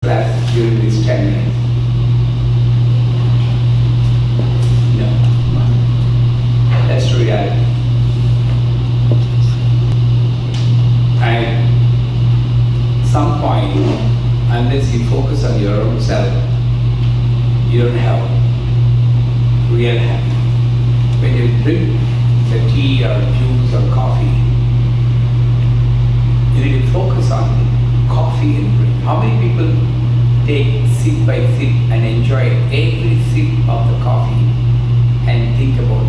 class during these 10 minutes? No. That's the reality. And some point, unless you focus on your own self, you don't have real happiness. When you drink the tea or juice or coffee, you need to focus on coffee and drink. How many people take sip by sip and enjoy every sip of the coffee and think about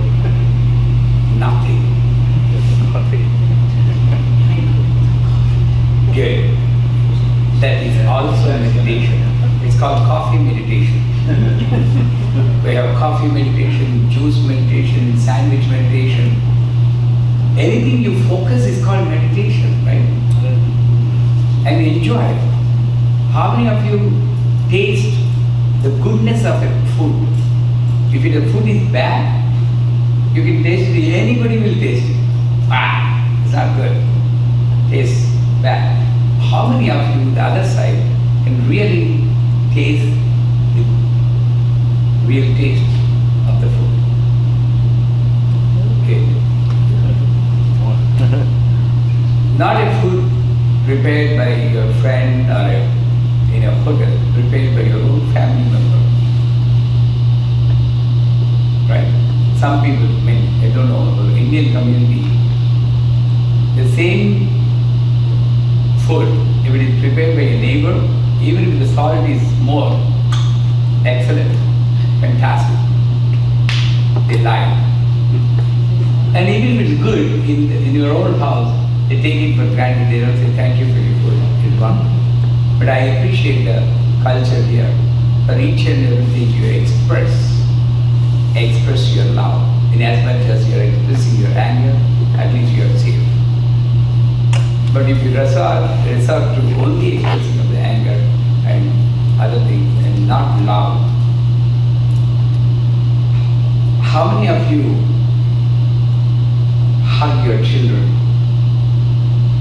nothing? Good. That is also a meditation. It's called coffee meditation. We have coffee meditation, juice meditation, sandwich meditation. Anything you focus is called meditation, right? And enjoy. How many of you taste the goodness of a food? If the food is bad, you can taste it, anybody will taste it. Ah, it's not good. Tastes bad. How many of you, the other side, can really taste the real taste of the food? Okay. Not a food prepared by your friend or in a hotel, prepared by your own family member. Right? Some people, I mean, I don't know, the Indian community, the same food, if it is prepared by a neighbor, even if the salt is more, excellent, fantastic, they like. And even if it's good in your own house, they take it for granted, they don't say thank you for your food, it's wonderful. But I appreciate the culture here. For each and everything you express your love. In as much as you are expressing your anger, at least you are safe. But if you resort to only expressing of the anger and other things and not love, how many of you hug your children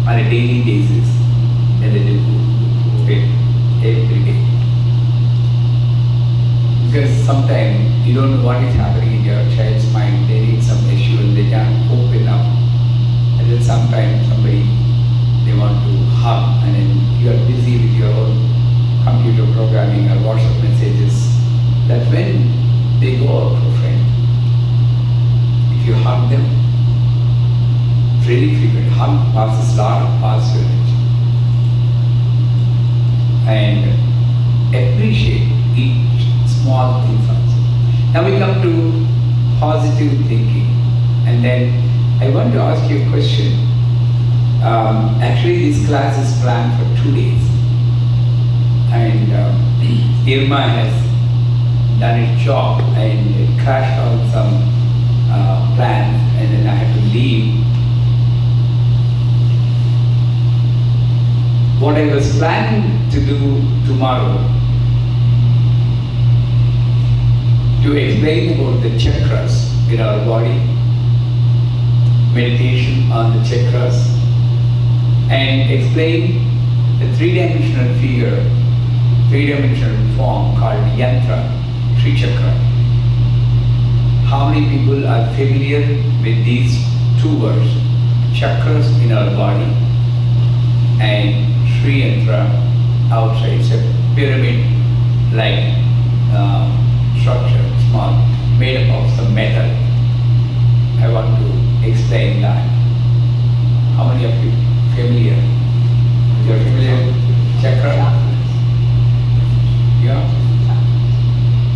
on a daily basis and they do it every day? Because sometimes you don't know what is happening in your child's mind. They need some issue and they can't open up. And then sometimes somebody, they want to hug and then you are busy with your own computer programming or WhatsApp messages. That's when they go out to a friend. If you hug them, really frequent, hug passes lot past your energy. And appreciate each small thing also. Now we come to positive thinking. And then I want to ask you a question. Actually this class is planned for 2 days. And Irma has done its job and it crashed on some plans and then I had to leave. What I was planning to do tomorrow, to explain about the chakras in our body, meditation on the chakras, and explain the three-dimensional figure, three-dimensional form called yantra, three chakra. How many people are familiar with these two words, chakras in our body and Sri Yantra outside? It's a pyramid-like structure, small, made up of some metal. I want to explain that. How many of you familiar? You're familiar with chakra? Yeah?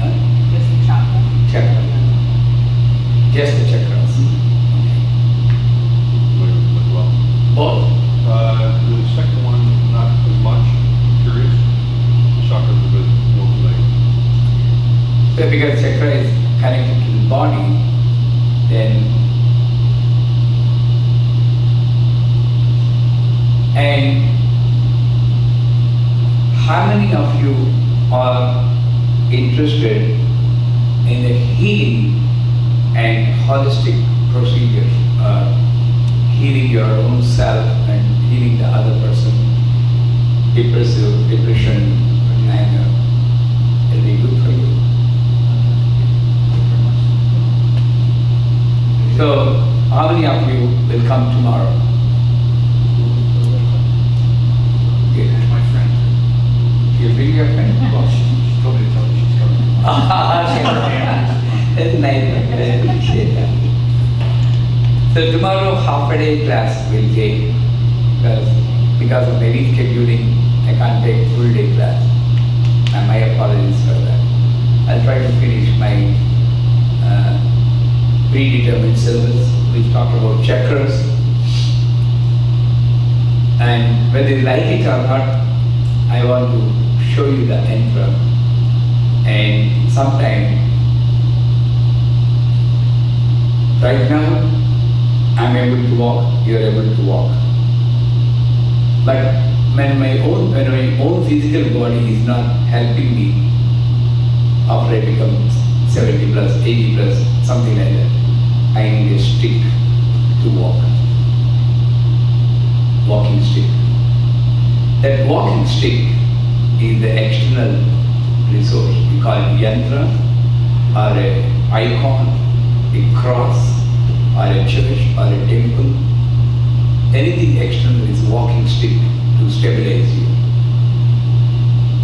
Huh? Just the chakra. Chakra. Just the chakras. Well. Both? The second one, not as much. Curious. Chakra's a bit more familiar. So because chakra is connected to the body, then and how many of you are interested in the healing and holistic procedures, healing your own self and healing the other person, depression, your friend? Well, she told me to tell you she's coming. That's nice. I appreciate that. So tomorrow half a day class will take because of the rescheduling, I can't take full day class. And my apologies for that. I'll try to finish my predetermined syllabus, which talk about chakras. And whether you like it or not, I want to show you the entrance. And sometime, right now, I'm able to walk, you're able to walk. But when my own physical body is not helping me, after I become 70 plus, 80 plus, something like that, I need a stick to walk. Walking stick. That walking stick is the external resource. We call it yantra, or an icon, a cross, or a church, or a temple. Anything external is walking stick to stabilize you.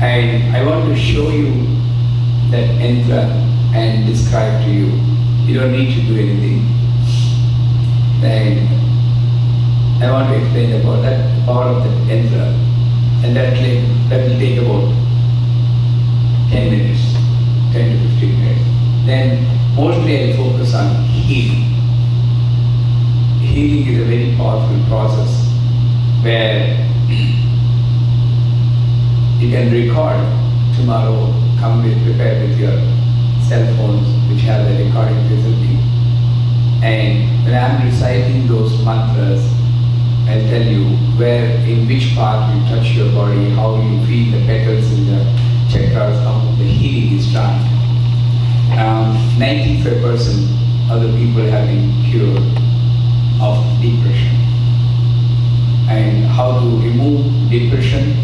And I want to show you that yantra and describe to you. You don't need to do anything. And I want to explain about that power of that yantra, and that will take about 10 minutes, 10 to 15 minutes. Then mostly I focus on healing. Healing is a very powerful process where you can record tomorrow, prepare with your cell phones which have the recording facility. And when I'm reciting those mantras, I'll tell you in which part you touch your body, how you feel the petals in the chakras, how the healing is done. 95% of the people have been cured of depression. And how to remove depression?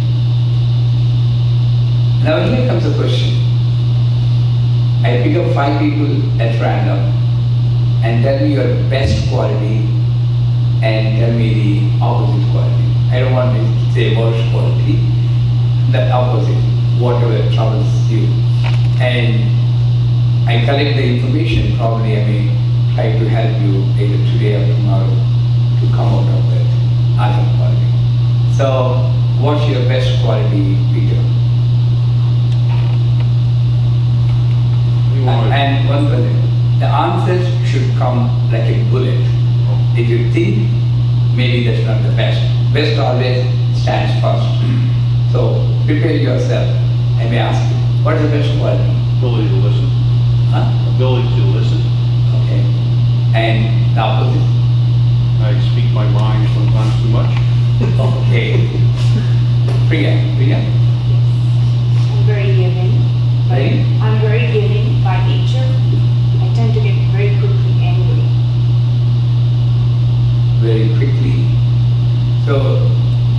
Now here comes a question. I pick up 5 people at random and tell me your best quality and tell me the opposite quality. I don't want to say worst quality, the opposite, whatever troubles you. And I collect the information, probably I may try to help you either today or tomorrow to come out of that other quality. So, what's your best quality, Peter? And one thing, the answers should come like a bullet. If you think, maybe that's not the best. Best always stands first. So prepare yourself. I may ask you, what is the best quality? Ability to listen. Huh? Ability to listen. Okay. And the opposite? I speak my mind sometimes too much. Okay. Priya. I'm very giving. Very? I'm very giving by nature. I tend to get very quickly angry. Very quickly. So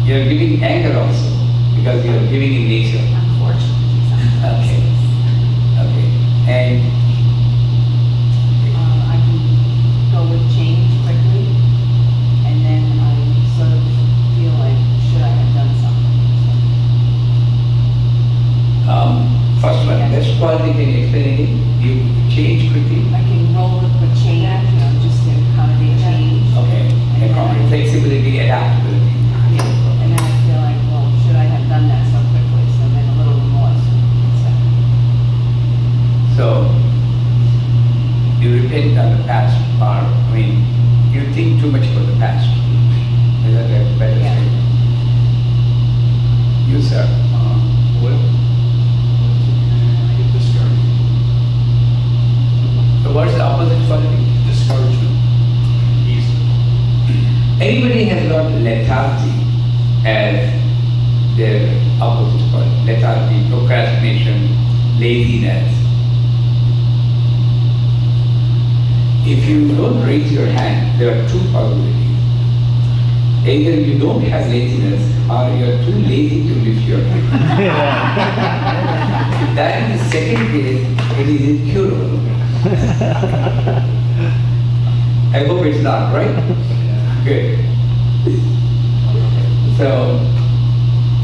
you're giving anger also because you're giving in nature. Unfortunately, sometimes. Okay. Okay. And I can go with change quickly, and then I sort of feel like, should I have done something? first one, best quality, can you explain again? You change quickly? I can roll with change, just to accommodate change. Okay. Accommodate flexibility, adaptability. Yeah. And then I feel like, well, should I have done that so quickly? So then a little remorse. So, you repent on the past, or, I mean, you think too much about the past. Is that a better Yeah. statement? You, sir. Well, I get discouraged. So what's the opposite quality? Discouragement. Easily. Anybody has got lethargy as their opposite quality. Lethargy, procrastination, laziness. If you don't raise your hand, there are two possibilities. Either you don't have laziness or you are too lazy to lift your hand. If that is the second case, it is incurable. I hope it's not, right? Good. So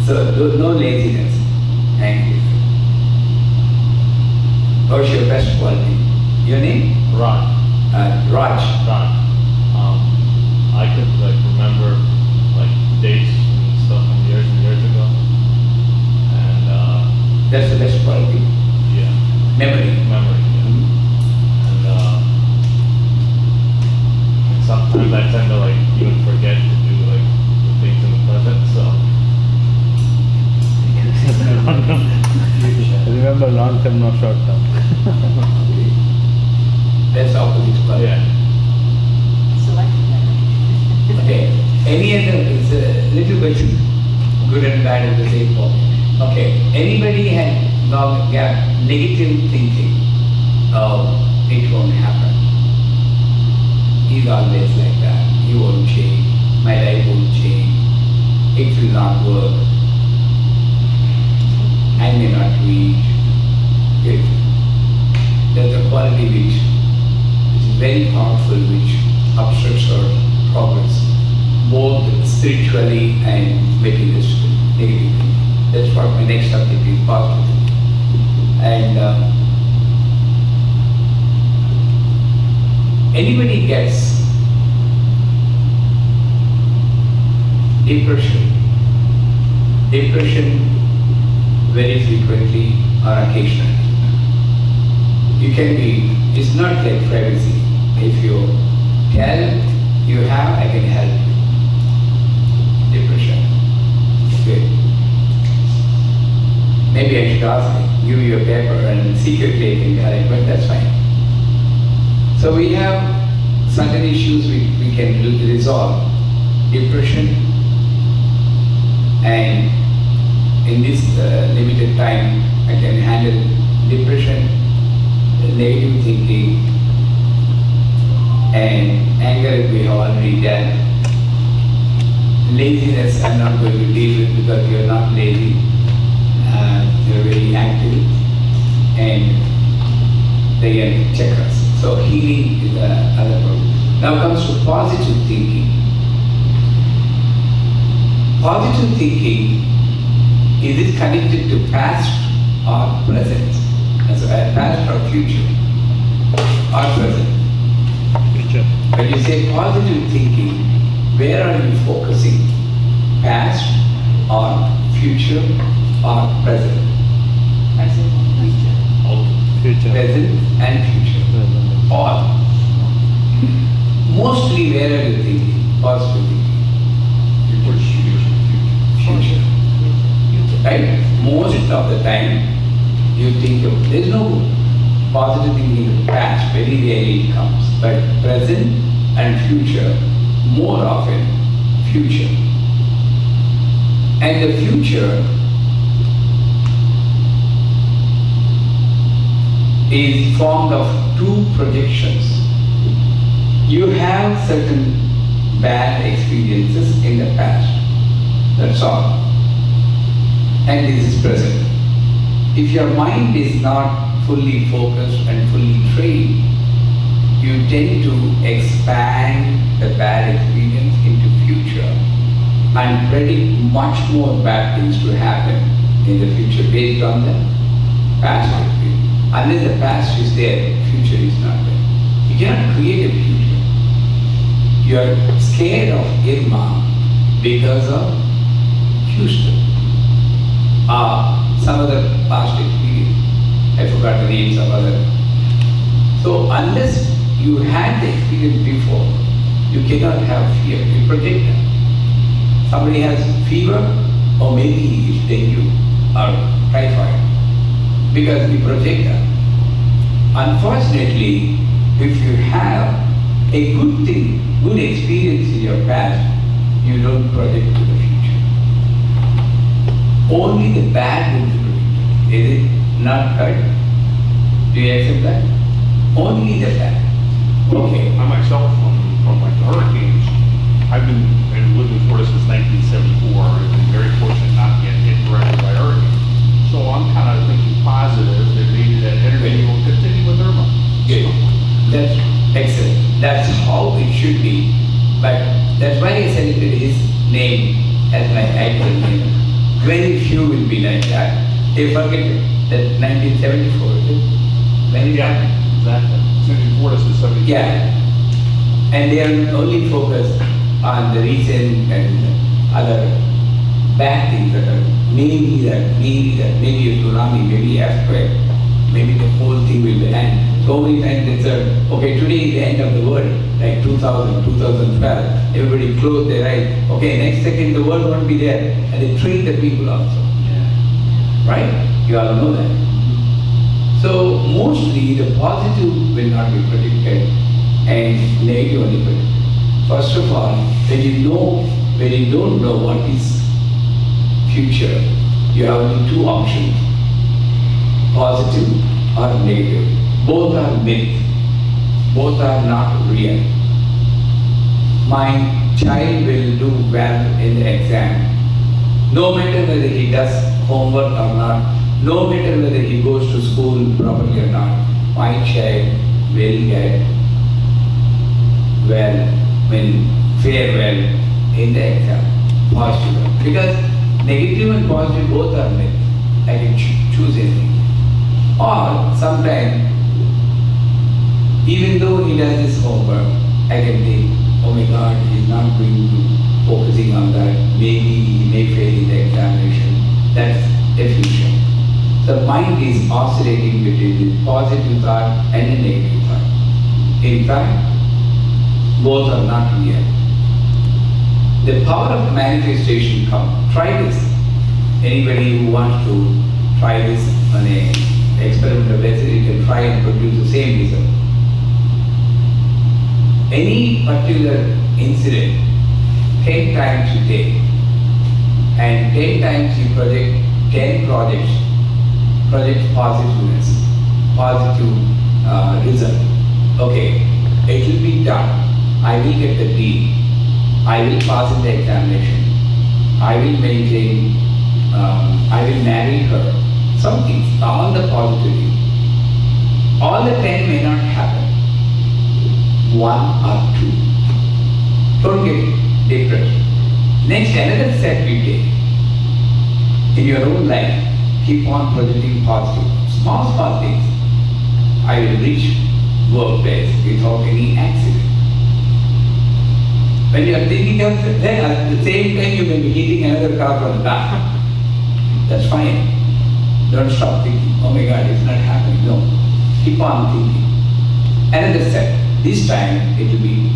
no laziness. Thank you. Your name? Raj. Raj. Raj. I could like remember like dates and stuff from years and years ago. And That's the best quality. yeah, Memory. memory. Yeah. And sometimes I tend to like even forget to do like the things in the present. So Remember long term, not short term. That's opposite quality. yeah. Selective memory. Okay. Any other, it's a little bit good and bad at the same point. Okay. Anybody had negative thinking? Oh, it won't happen. He's always like that. He won't change. My life won't change. It will not work. I may not reach. There's a quality which is very powerful, which obstructs our progress, both spiritually and materialistically, negatively. That's what my next subject is, positive. And anybody gets depression very frequently or occasionally. You can be, it's not like privacy. If you tell you have, I can help you. Depression. Okay. Maybe I should ask, give you a paper and secretly I can help, but that's fine. So we have certain issues we can resolve. Depression, and in this limited time, I can handle depression, negative thinking, and anger we have already done. Laziness I'm not going to deal with because you're not lazy, you're very active, and they can check us. So healing is another problem. Now comes to positive thinking. Positive thinking, is it connected to past or present? So past or future or present? Future. When you say positive thinking, where are you focusing? Past or future or present? Present, future. Future. Present and future. Or mostly where are you thinking? Positive thinking. Future. Right? Most of the time you think of, there's no positive thinking in the past, very rarely it comes. But present and future, more often future. And the future is formed of two projections. You have certain bad experiences in the past. That's all. And this is present. If your mind is not fully focused and fully trained, you tend to expand the bad experience into future and predict much more bad things to happen in the future based on the past experience. Unless the past is there, future is not there. You cannot create a future. You are scared of Irma because of Houston. Some other past experience. I forgot the names of other. So unless you had the experience before, you cannot have fear. You project that. Somebody has fever, or maybe he is dengue or typhoid, because we project that. Unfortunately, if you have a good thing, good experience in your past, you don't project to the future. Only the bad will be predicted. Is it not right? Do you accept that? Only the bad. Okay. I myself, from like the hurricanes, I've been lived in Florida since 1974. I've been very fortunate not to get hit directly by hurricanes. So I'm kind of thinking positive that maybe that energy will continue with Irma. Good. That's excellent. That's how it should be. But that's why I selected his name as my actual name. Very few will be like that. They forget that 1974, is it? Very Yeah, exactly. in Florida since 74. Yeah. And they are only focused on the recent and other bad things that are maybe maybe a tsunami, maybe earthquake, maybe the whole thing will be end. So many times they said, okay, today is the end of the world, like 2000, 2012, everybody closed their eyes. Okay, next second the world won't be there, and they train the people also. Right? You all know that. So mostly the positive will not be predicted and negative only predicted. First of all, when you don't know what is future, you have only two options, positive or negative. Both are myth. Both are not real. My child will do well in the exam, no matter whether he does homework or not, no matter whether he goes to school properly or not, my child will get fare well in the exam, positive. Because negative and positive both are myth. I can choose anything. Or sometimes, even though he does his homework, I can think, oh my God, he's not going to focusing on that. Maybe he may fail in the examination. That's a future. The mind is oscillating between the positive thought and the negative thought. In fact, both are not real. The power of manifestation comes. Try this. Anybody who wants to try this on an experimental basis, you can try and produce the same result. Any particular incident, 10 times you take, and 10 times you project 10 project positiveness, positive result. Okay, it will be done. I will get the D. I will pass in the examination. I will maintain, I will marry her. Some things, all the positivity. All the 10 may not happen. 1 or 2. Don't get depressed. Next, another step you take. In your own life, keep on projecting positive. Small things. I will reach workplace without any accident. When you are thinking of that, then at the same time you may be hitting another car from the back. That's fine. Don't stop thinking, oh my God, it's not happening. No. Keep on thinking. Another step. This time it will be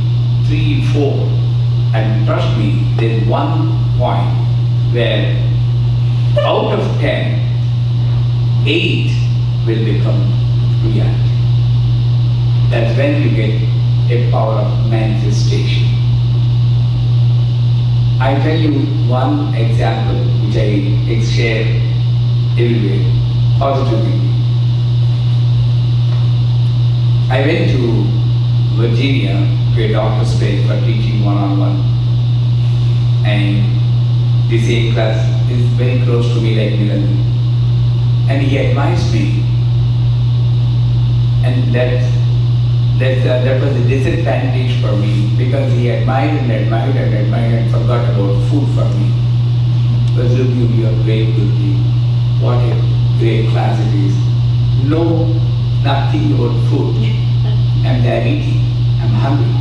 3, 4. And trust me, there's one point where out of 10, 8 will become reality. That's when you get a power of manifestation. I tell you one example which I share everywhere, positively. I went to Virginia to a doctor's place for teaching one-on-one. And the same class is very close to me like Milan. And he advised me. And that was a disadvantage for me because he admired and forgot about food for me. But look, you are great Guruji. What a great class it is. No, nothing about food. I'm diabetic. I'm hungry.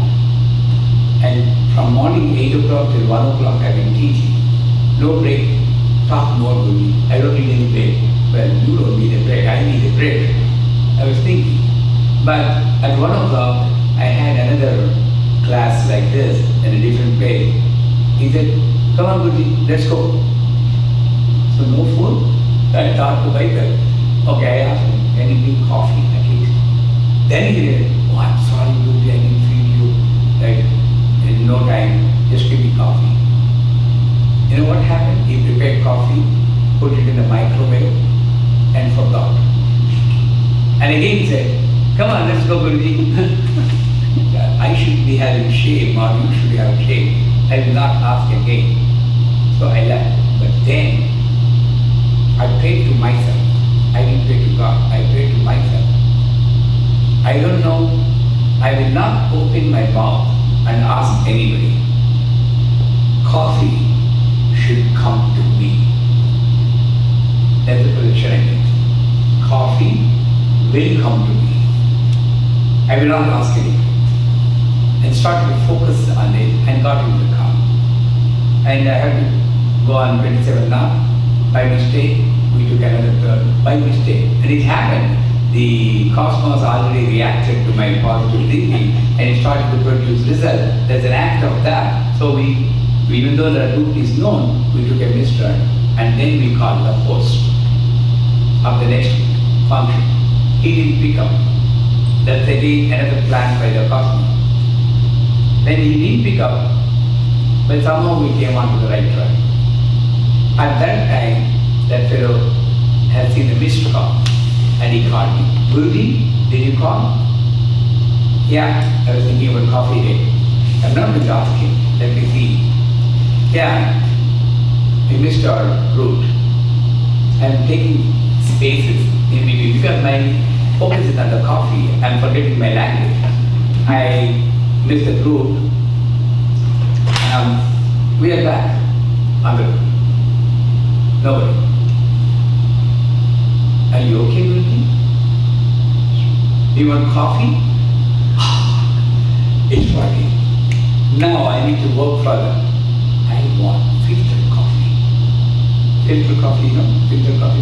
And from morning 8 o'clock till 1 o'clock I've been teaching. No break. Talk more Guruji. I don't need any break. Well, you don't need a break. I need a break. I was thinking. But at 1 o'clock, I had another class like this in a different place. He said, come on Guruji, let's go. So no food? I thought to myself, okay, I asked him, can you give coffee at least? Then he said, oh, I'm sorry Guruji, I didn't feed you. Like, in no time, just give me coffee. You know what happened? He prepared coffee, put it in the microwave, and forgot. And again he said, come on, let's go Guruji. I should be having shame or you should have shame. I will not ask again. So I left. But then I prayed to myself. I didn't pray to God. I prayed to myself. I don't know. I will not open my mouth and ask anybody. Coffee should come to me. That's the position I get. Coffee will come to me. I will not ask anything. And started to focus on it and got into the car. And I had to go on 27 now. By mistake, we took another turn. By mistake. And it happened. The cosmos already reacted to my positive thinking and it started to produce result. There's an act of that. So we, even though the route is known, we took a misturn and then we called the host of the next function. He didn't pick up. That's again another plan by the cosmos. Then he didn't pick up, but somehow we came onto the right track. At that time, that fellow had seen a missed call and he called me. Guruji, did you call? Yeah, I was thinking about coffee day. I'm not going to ask him, let me see. Yeah, we missed our route. I'm taking spaces in between because my focus is on the coffee. I'm forgetting my language. I missed the route. We are back on the route. Nobody. Are you okay, Guruji? You want coffee? It's working. Now I need to work further. I want filtered coffee. Filtered coffee, you know? Filtered coffee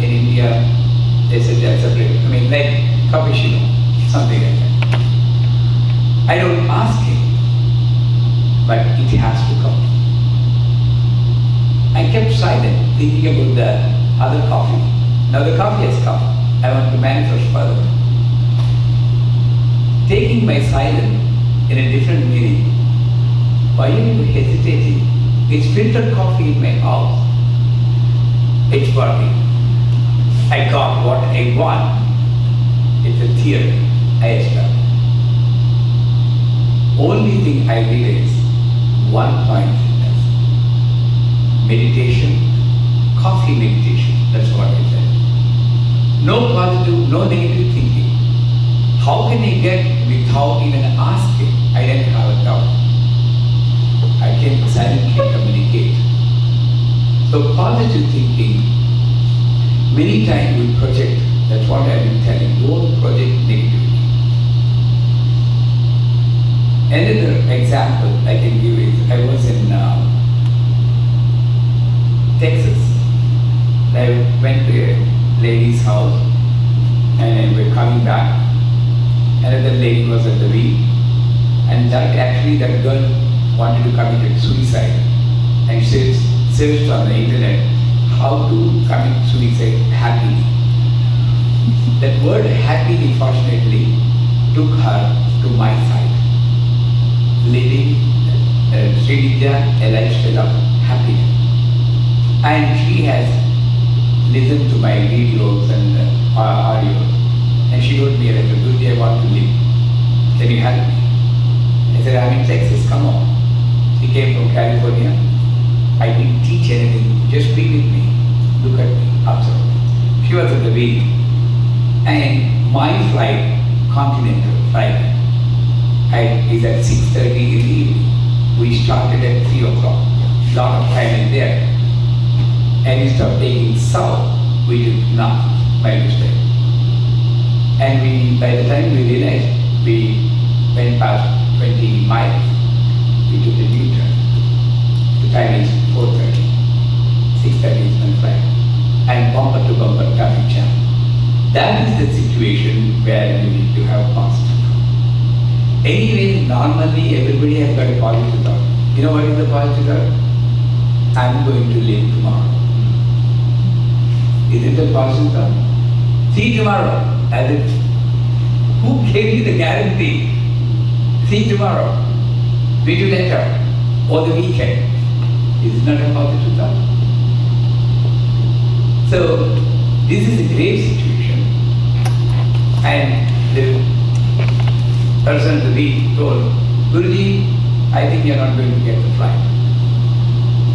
in India, they said they're separate. I mean, like cappuccino, something like that. I don't ask him, but it has to come. I kept silent, thinking about the other coffee. Now the coffee has come. I want to manifest further. Taking my silence in a different meaning. Why are you hesitating? It's filtered coffee in my house. It's working. I got what I want. It's a theory. I established. Only thing I did is one point. Meditation, coffee meditation. That's what I said. No positive, no negative thinking. How can I get without even asking? I didn't have a doubt. I can silently communicate. So positive thinking, many times we project. That's what I've been telling. Don't project negativity. Another example I can give is, I was in Texas. I went to a lady's house and we're coming back. Another lady was at the wheel and that girl wanted to commit suicide and she searched on the internet how to commit suicide happily. That word happily fortunately took her to my side, living a lifestyle of happiness. And she has listened to my videos and audios. And she wrote me a letter, Guruji, I want to live. Can you help me? I said, I'm in Texas, come on. She came from California. I didn't teach anything, just be with me. Look at me, observe. She was at the wheel. And my flight, continental flight, is at 6:30 in the evening. We started at 3 o'clock. Lot of time is there. And instead of taking south, we took north by mistake. And by the time we realized, we went past 20 miles, we took a U-turn. The time is 4:30, 6:30 is my flight. And bumper to bumper traffic jam. That is the situation where you need to have positive. Anyway, normally everybody has got a positive thought. You know what is the positive thought? I'm going to live tomorrow. Is it a positive thought? See tomorrow. As if, who gave you the guarantee? See tomorrow. Meet you later. Or the weekend. Is it not a positive thought? So, this is a grave situation. And the person at the wheel told, Guruji, I think you're not going to get the flight.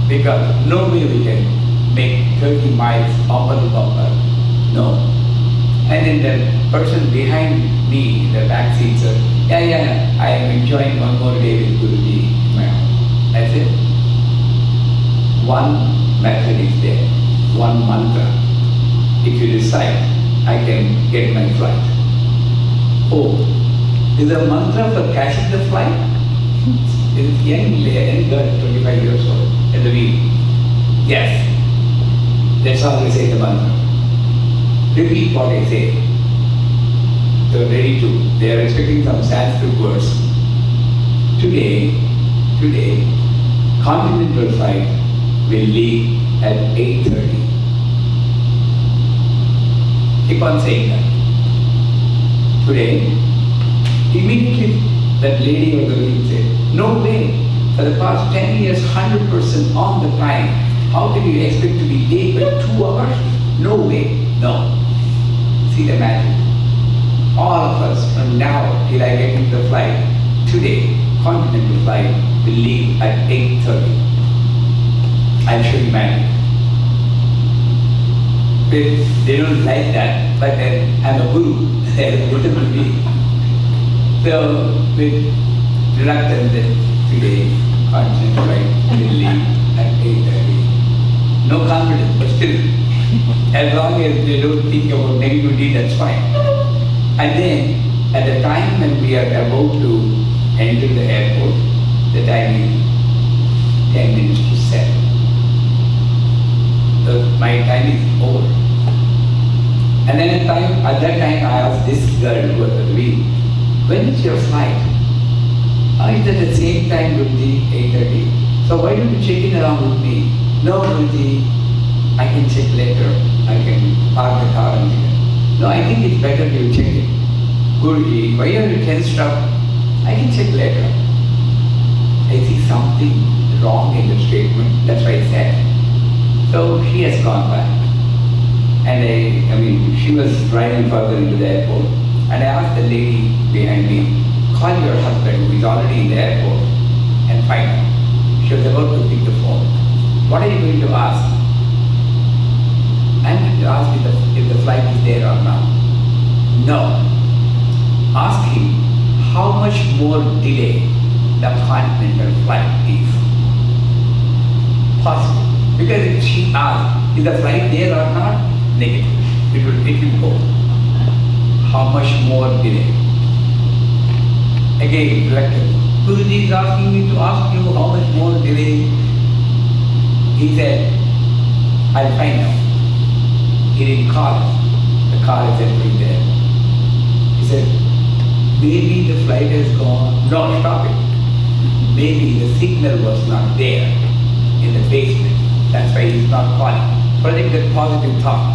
Because no way we can make 30 miles bumper to bumper. No. And then the person behind me in the back seat said, yeah, I am enjoying one more day with Guruji in my home. That's it. One method is there, one mantra. If you decide, I can get my flight. Oh, Is the mantra for catching the flight? Is it young girl, 25 years old, at the wheel? Yes. That's all we say the mantra. Repeat what I say. They are ready to. They are expecting some Sanskrit words. Today, continental flight will leave at 8:30. Keep on saying that. Today, immediately that lady or the lady said, no way, for the past 10 years, 100% on the time. How can you expect to be late by 2 hours? No way, no. See the magic. All of us from now till I get into the flight, today, continental flight will leave at 8:30. I'll show you magic. They don't like that, but then I'm a guru, whatever it be. So, with reluctance today, continental flight will leave at 8:30. No confidence, but still, as long as they don't think about negativity, that's fine. And then, at the time when we are about to enter the airport, the time is 10 minutes to 7. So my time is over. And then at that time I asked this girl who was at the wheel, when is your flight? It's at the same time, Guruji, 8:30. So why don't you check in along with me? No, Guruji, I can check later. I can park the car and check it. No, I think it's better you check it. Guruji, why are you tensed up? I can check later. I see something wrong in the statement. That's why I said. So she has gone back. And she was driving further into the airport. And I asked the lady behind me, call your husband who is already in the airport and find out. She was about to pick the phone. What are you going to ask? I'm going to ask if the flight is there or not. No. Ask him how much more delay the continental flight is. Possible. Because if she asks, is the flight there or not? Negative. It will go. How much more delay? Again, reluctant. Guruji is asking me to ask you how much more delay. He said, I'll find out. He didn't call us. The car is entering there. He said, maybe the flight has gone. No, stop it. Maybe the signal was not there in the basement. That's why he's not calling. Project that positive thought.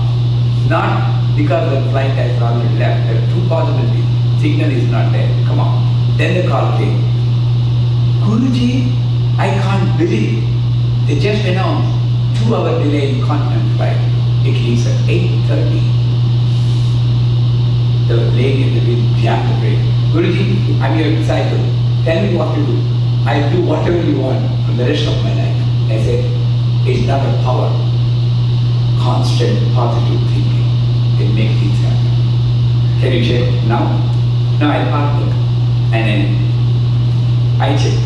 Not because the flight has already left. There are two possibilities. Signal is not there. Come on. Then the call came. Guruji, I can't believe. They just announced 2-hour delay in continent flight. It leaves at 8:30. The lady in the wheel jammed the brake. Guruji, I'm your disciple. Tell me what to do. I'll do whatever you want for the rest of my life. I said, it's not a power. Constant positive thinking can make things happen. Can you check now? Now I parked it. And then I checked.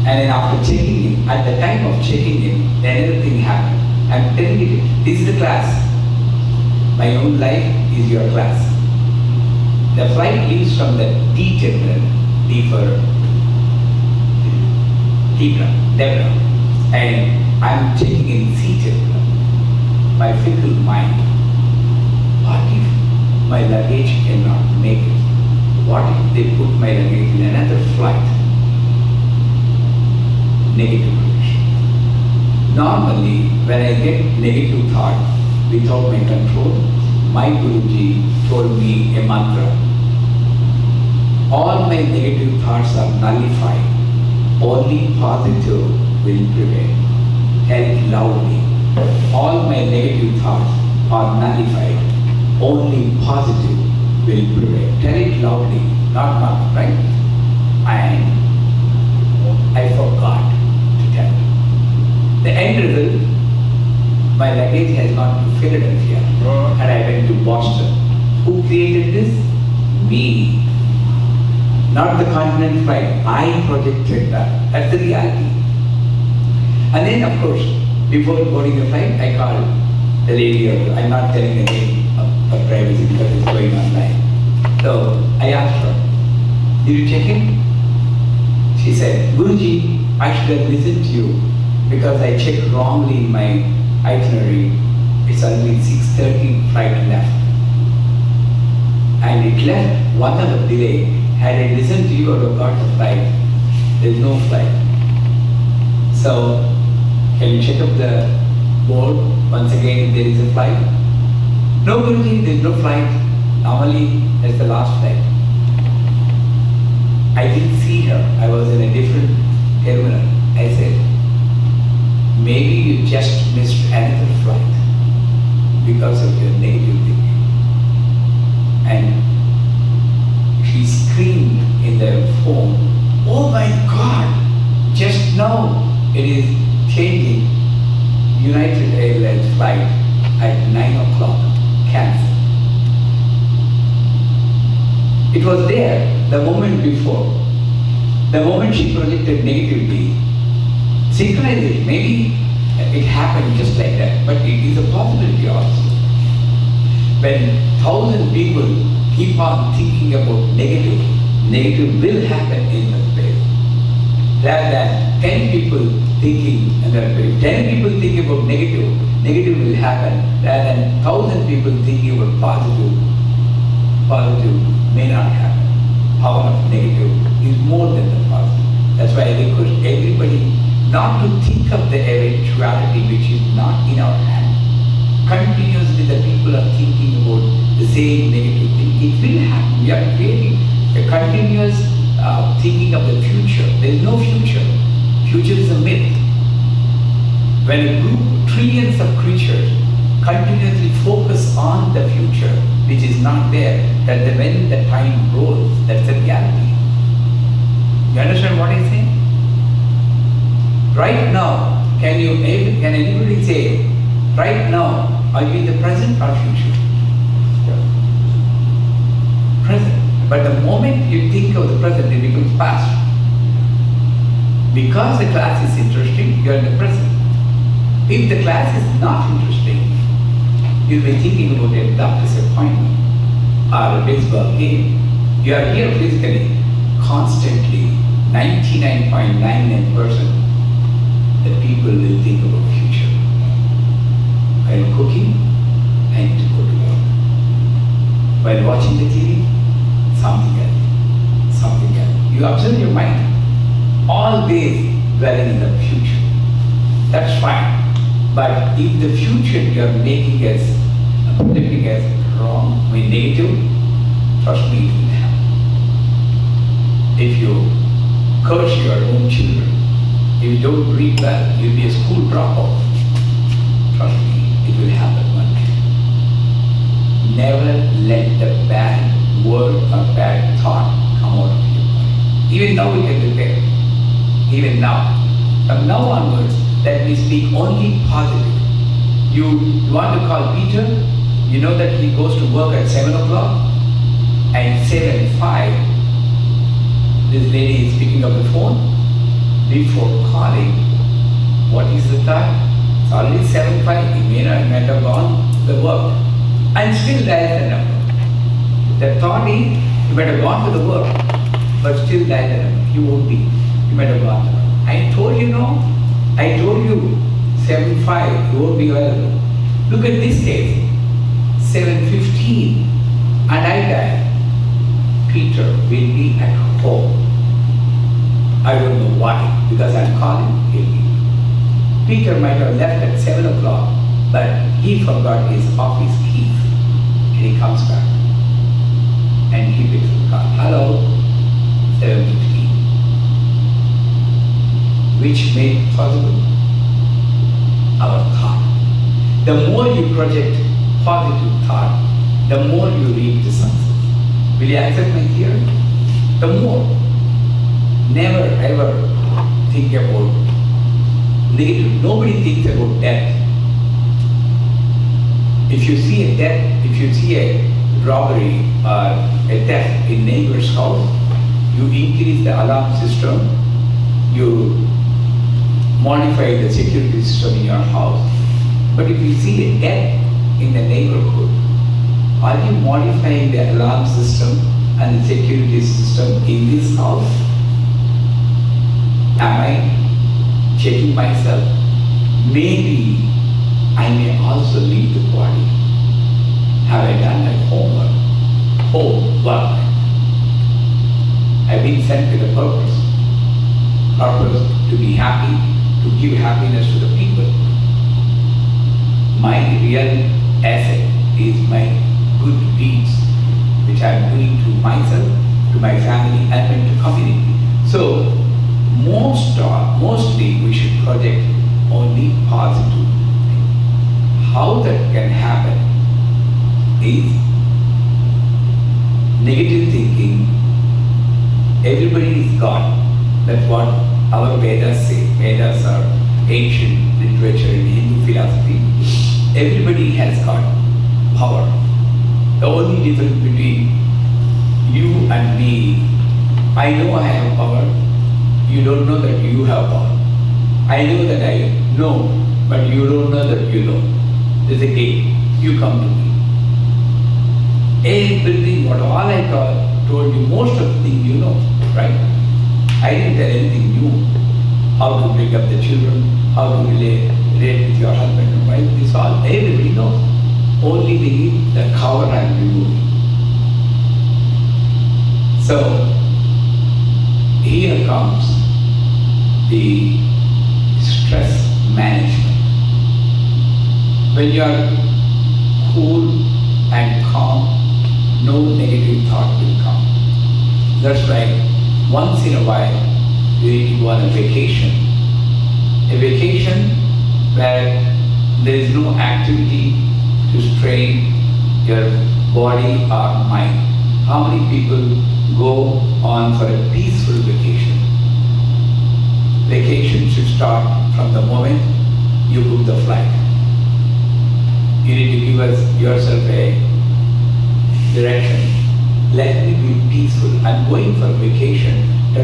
And then after checking in, at the time of checking in, then another thing happened. I'm telling you, this is the class. My own life is your class. The flight leaves from the D terminal, D for Debra, and I'm checking in C terminal. My fickle mind. What if my luggage cannot make it? What if they put my luggage in another flight? Negative relation. Normally, when I get negative thought without my control, my Guruji told me a mantra. All my negative thoughts are nullified. Only positive will prevail. Tell it loudly. All my negative thoughts are nullified. Only positive will prevail. Tell it loudly, not right? And I forgot to tell you. The end result, my luggage has gone to Philadelphia and I went to Boston. Who created this? Me. Not the continent flight. I projected that. That's the reality. And then, of course, before boarding the flight, I called the lady. I'm not telling the name of privacy because it's going online. So I asked her, Did you check in? She said, Guruji, I should have listened to you because I checked wrongly in my itinerary. It's only 6:30 flight left. And it left 1 hour delay. Had I listened to you, I would have got the flight. There's no flight. So, can you check up the board once again if there is a flight? No, Guruji, there's no flight. Normally, that's the last flight. I didn't see her. I was in a different terminal. I said, maybe you just missed another flight because of your negative thinking. And she screamed in the phone, oh my God, just now it is changing. United Airlines flight at 9 o'clock, cancelled. It was there the moment before. The moment she projected negativity, synchronization, maybe it happened just like that, but it is a possibility also. When 1,000 people keep on thinking about negative, negative will happen in the place. Rather than 10 people thinking in that way, 10 people think about negative, negative will happen. Rather than 1,000 people thinking about positive, positive may not happen. Power of negative is more than the positive. That's why I request everybody not to think of the eventuality which is not in our hand. Continuously the people are thinking about the same negative thing. It will happen. We are creating a continuous thinking of the future. There is no future. Future is a myth. When a group, trillions of creatures continuously focus on the future, which is not there, that when the time rolls, that's the reality. You understand what I'm saying? Right now, can anybody say, right now, are you in the present or future? Present. But the moment you think of the present, it becomes past. Because the class is interesting, you are in the present. If the class is not interesting, you'll be thinking about a doctor's appointment or a baseball game. You are here physically, constantly, 99.99%, the people will think about future. While cooking, I need to go to work. While watching the TV, something else, something else. You observe your mind, always dwelling in the future. That's fine. But if the future you are making as, projecting as wrong, I mean negative, trust me, it will happen. If you curse your own children, if you don't read well, you'll be a school dropout. Trust me, it will happen one day. Never let the bad word or bad thought come out of your mind. Even now we can prepare. Even now. From now onwards, let me speak only positive. You want to call Peter, you know that he goes to work at 7 o'clock, and 7:05, this lady is picking up the phone. Before calling, what is the thought? It's already 7:05, he may have gone to the work. And still there is the number. The thought is, you might have gone to the work, but still there is the number. You won't be. You might have gone to the work. I told you no. I told you 7:05, you won't be available. Look at this case, 7:15, and I died. Peter will be at home. I don't know why, because I'm calling him. Peter might have left at 7 o'clock, but he forgot his office keys, and he comes back. And he picks up the call. Hello, 7:15. Which made it possible? Our thought. The more you project positive thought, the more you reap the success. Will you accept my theory? The more. Never ever think about negative. Nobody thinks about death. If you see a death, if you see a robbery or a theft in neighbor's house, you increase the alarm system, you modify the security system in your house. But if you see a death in the neighborhood, are you modifying the alarm system and the security system in this house? Am I checking myself? Maybe I may also leave the body. Have I done my homework? I've been sent with a purpose to be happy, to give happiness to the people. My real asset is my good deeds, which I am doing to myself, to my family, and to community. So, mostly we should project only positive. How that can happen is negative thinking. Everybody is God. That's what our Vedas say. Vedas are ancient literature in Hindu philosophy. Everybody has got power. The only difference between you and me, I know I have power. You don't know that you have power. I know that I know, but you don't know that you know. There's a game. You come to me. Everything, what all I told you, most of the things you know, right? I didn't tell anything new. How to bring up the children, how to relate with your husband and wife, this all, everybody knows. Only we need the cover I am removing. So, here comes the stress management. When you are cool and calm, no negative thought will come. That's right. Once in a while, you need to go on a vacation. A vacation where there is no activity to strain your body or mind. How many people go on for a peaceful vacation? Vacation should start from the moment you book the flight. You need to give yourself a direction. Let me be peaceful. I'm going for vacation to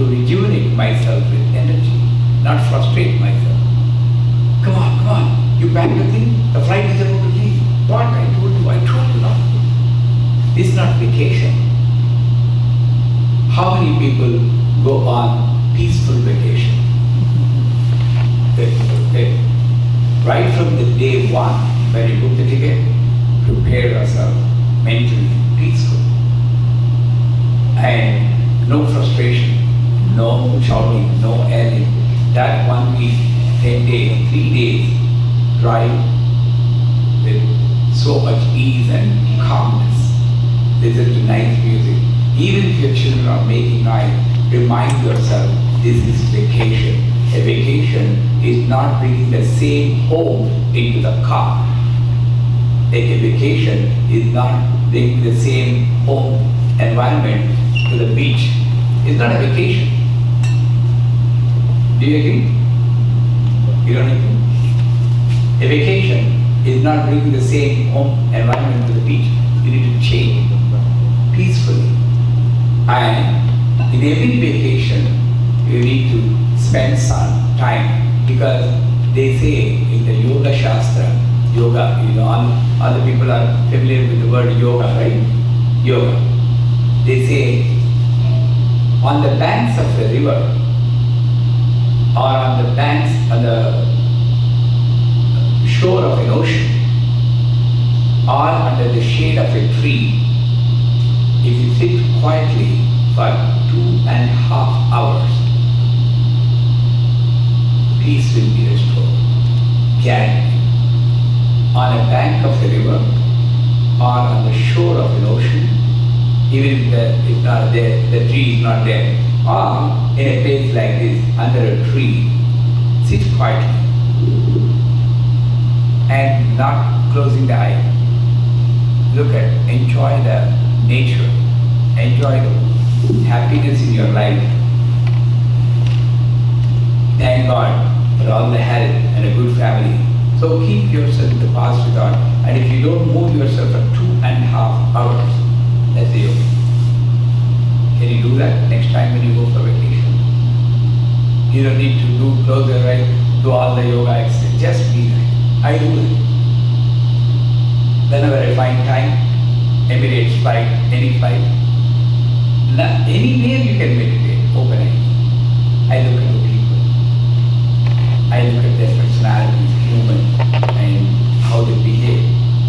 rejuvenate myself with energy, not frustrate myself. Come on, you packed the thing, the flight is about to leave. What? I told you not. This is not vacation. How many people go on peaceful vacation? Right from the day one, when you book the ticket, prepare yourself mentally, peaceful. And no frustration, no shouting, no yelling. That 1 week, 10 days, 3 days, drive with so much ease and calmness. Listen to nice music. Even if your children are making noise, remind yourself this is vacation. A vacation is not bringing the same home into the car. A vacation is not bringing the same home environment to the beach. It's not a vacation. Do you agree? You don't agree? A vacation is not bringing the same home environment to the beach. You need to change peacefully. And in every vacation, you need to spend some time, because they say in the Yoga Shastra, yoga, all the people are familiar with the word yoga, right? Yoga. They say on the banks of a river, or on the shore of an ocean, or under the shade of a tree, if you sit quietly for 2.5 hours, peace will be restored. Guaranteed. On a bank of a river or on the shore of an ocean, even if it's not there, the tree is not there, or in a place like this, under a tree, sit quietly and not closing the eye. Look at, enjoy the nature, enjoy the happiness in your life. Thank God for all the health and a good family. So keep yourself in the positive thought, and if you don't move yourself for 2.5 hours, that's the yoga. Can you do that next time when you go for vacation? You don't need to close your eyes, do all the yoga exercises. Just be there. I do it. Whenever I find time, Emirates flight, any flight, Anywhere you can meditate, open eyes. I look at the people. I look at their personalities, human, and how they behave.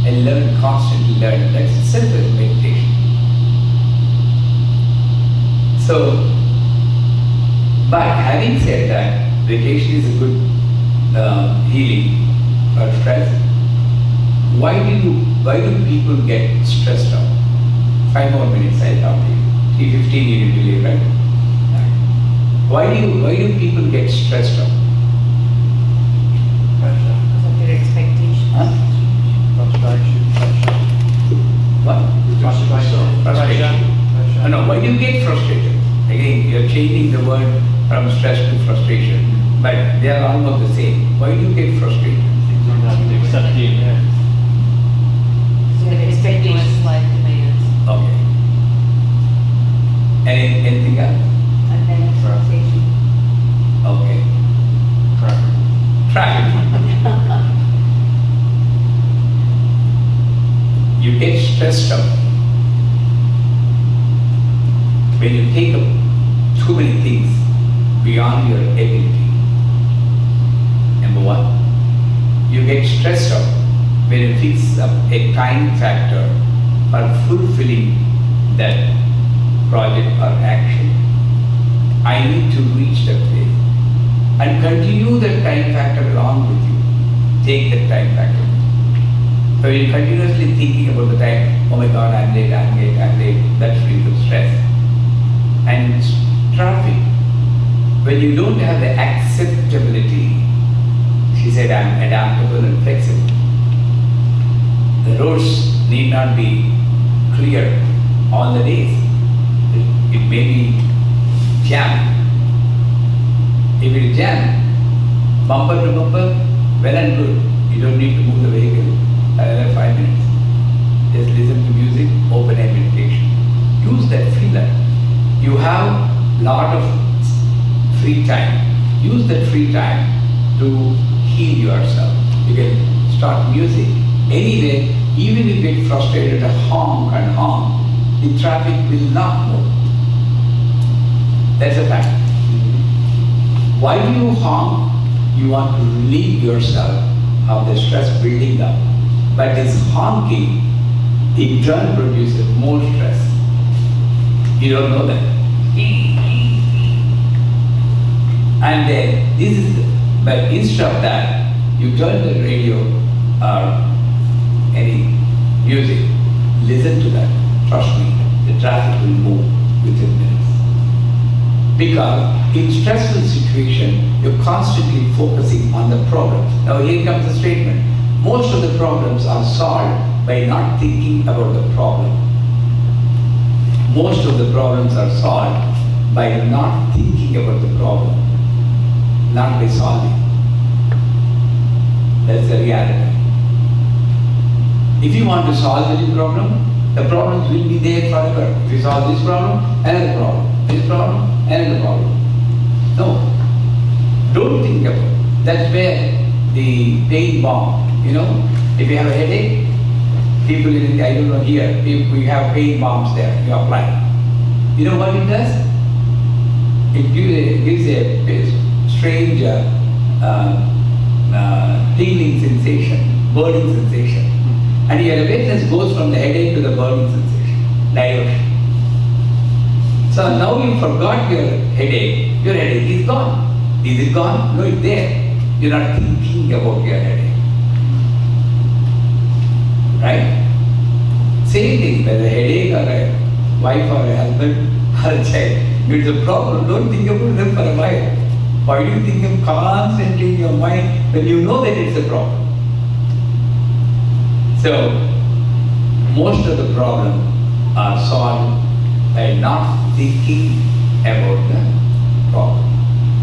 I learn, constantly learn. That's itself as meditation. So, but having said that, meditation is a good healing for stress. Why do people get stressed out? 5 more minutes, I'll talk to you. 3:15 you need to leave, right? Why do people get stressed out? Because of their expectations. Huh? What? Frustration. No, why do you get frustrated? Again, you're changing the word from stress to frustration, but they are almost the same. Why do you get frustrated? Accept the inherent. So their expectations like demands. Okay. Anything else? And then expectation. Okay. Traffic. You get stressed out when you take up too many things beyond your ability. Number one, you get stressed out when you fix up a time factor for fulfilling that project or action. I need to reach that place and continue that time factor along with you. Take that time factor. So you're continuously thinking about the time, oh my God, I'm late, that brings up stress. And traffic, when you don't have the acceptability, she said, I'm adaptable and flexible. The roads need not be clear all the days. It may be jammed. If it is jammed, bumper to bumper, well and good. You don't need to move the vehicle another 5 minutes. Just listen to music, open air meditation. Use that, feel that. You have lot of free time. Use that free time to heal yourself. You can start music. Anyway, even if you get frustrated, honk and honk, the traffic will not move. That's a fact. Why do you honk? You want to relieve yourself of the stress building up. But this honking, in turn, produces more stress. You don't know that. And then, this is, but instead of that, you turn the radio or any music, listen to that. Trust me, the traffic will move within minutes. Because in stressful situation, you're constantly focusing on the problems. Now here comes the statement. Most of the problems are solved by not thinking about the problem. Most of the problems are solved by not thinking about the problem, not by solving. That's the reality. If you want to solve any problem, the problems will be there forever. If you solve this problem, another problem, this problem, another problem. No, don't think about it. That's where the pain bomb, if you have a headache, people in India, I don't know here, we have pain bombs there, you apply. You know what it does? It gives a strange tingling sensation, burning sensation. And your awareness goes from the headache to the burning sensation, diversion. So now you forgot your headache is gone. Is it gone? No, it's there. You're not thinking about your headache. Right? Same thing, whether a headache or a wife or a husband or a child. If it's a problem, don't think about them for a while. Why do you think of constantly in your mind when you know that it's a problem? So, most of the problems are solved by not thinking about the problem.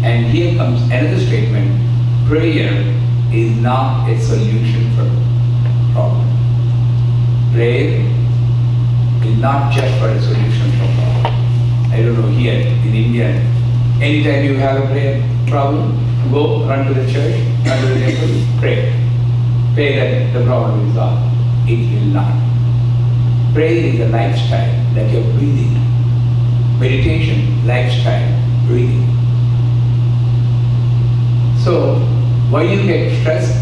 And here comes another statement. Prayer is not a solution for the problem. Prayer is not just for a solution for problem. I don't know, here in India, anytime you have a prayer problem, go, run to the church, run to the temple, pray. Pray that the problem is solved. It will not. Prayer is a lifestyle that you're breathing. meditation, lifestyle, breathing. So, why you get stressed?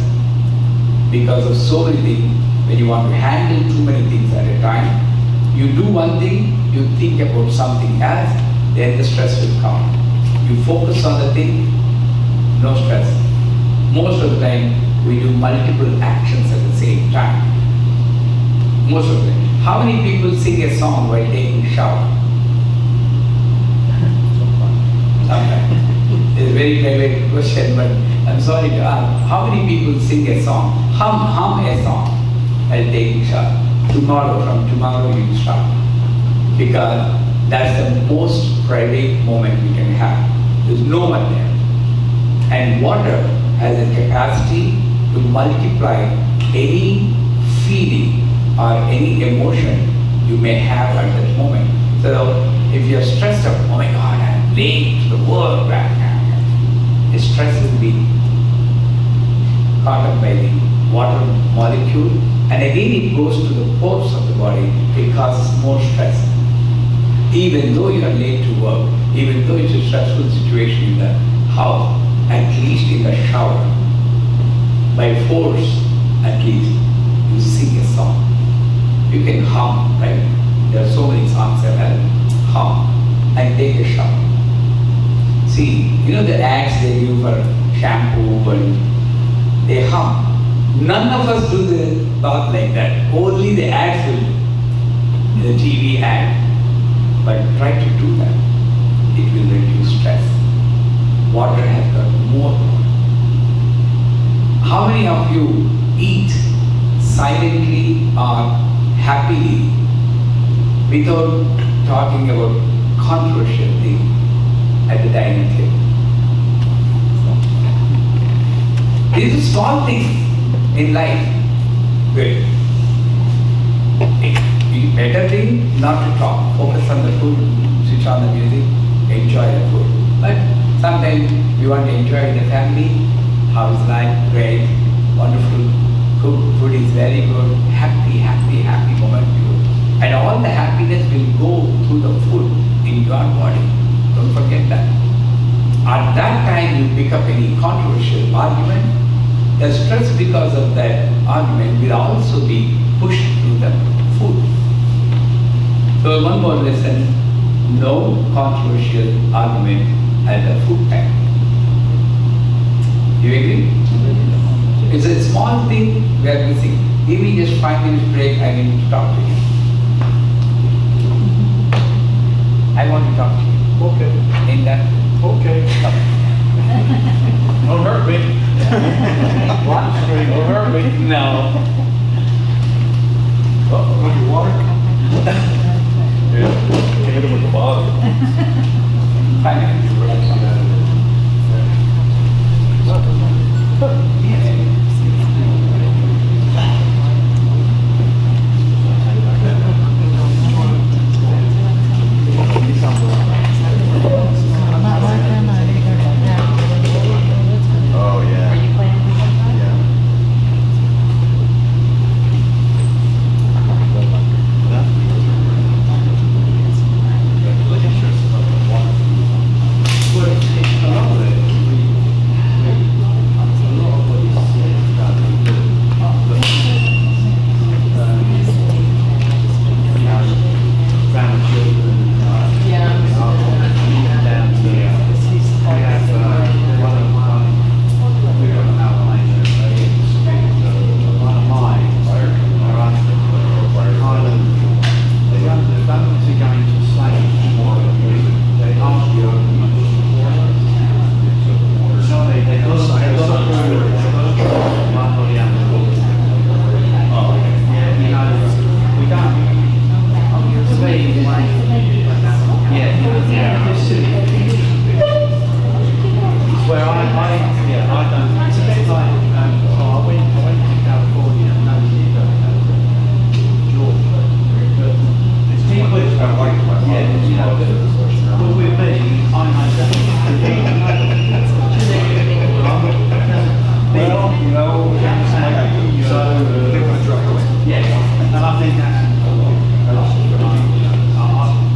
Because of so many things. When you want to handle too many things at a time, you do one thing, you think about something else, then the stress will come. You focus on the thing, no stress. Most of the time, we do multiple actions at the same time. Most of the time. How many people sing a song while taking a shower? Sometimes. It's a very private question, but I'm sorry to ask. How many people sing a song? Hum a song while taking a shower. From tomorrow you start. Because that's the most private moment you can have. There's no one there. And water has a capacity to multiply any feeling or any emotion you may have at that moment. So if you're stressed out, oh my God, I'm late to the work, the stress will be caught up by the water molecule, and again it goes to the pores of the body. It causes more stress. Even though you are late to work, even though it's a stressful situation in the house, at least in the shower, by force, at least, you sing a song. You can hum, right? There are so many songs that have hum, and take a shower. See, you know the ads they give for shampoo and they hum. None of us do the thought like that. Only the ads will, the TV ad. But try to do that. It will reduce stress. Water has got more. How many of you eat silently or happily without talking about controversial things at the dining table? These are small things in life. Good. The better thing not to talk. Focus on the food, switch on the music, enjoy the food. But sometimes we want to enjoy the family. How is life? Great, wonderful. Cooked food is very good. Happy, happy, happy moment. And all the happiness will go through the food in your body. Don't forget that. At that time you pick up any controversial argument, the stress because of that argument will also be pushed through the food. So one more lesson, no controversial argument at the food time. Do you agree? It's a small thing we are missing. Give me just 5 minutes break, I need to talk to you. I want to talk to you. Okay. In that? Okay. Don't hurt me. What? Don't hurt me. No. Want your water? Yeah. Hit him with the bottle. 5 minutes. Oh, yeah. Are you planning to come back? Yeah.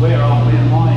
Where my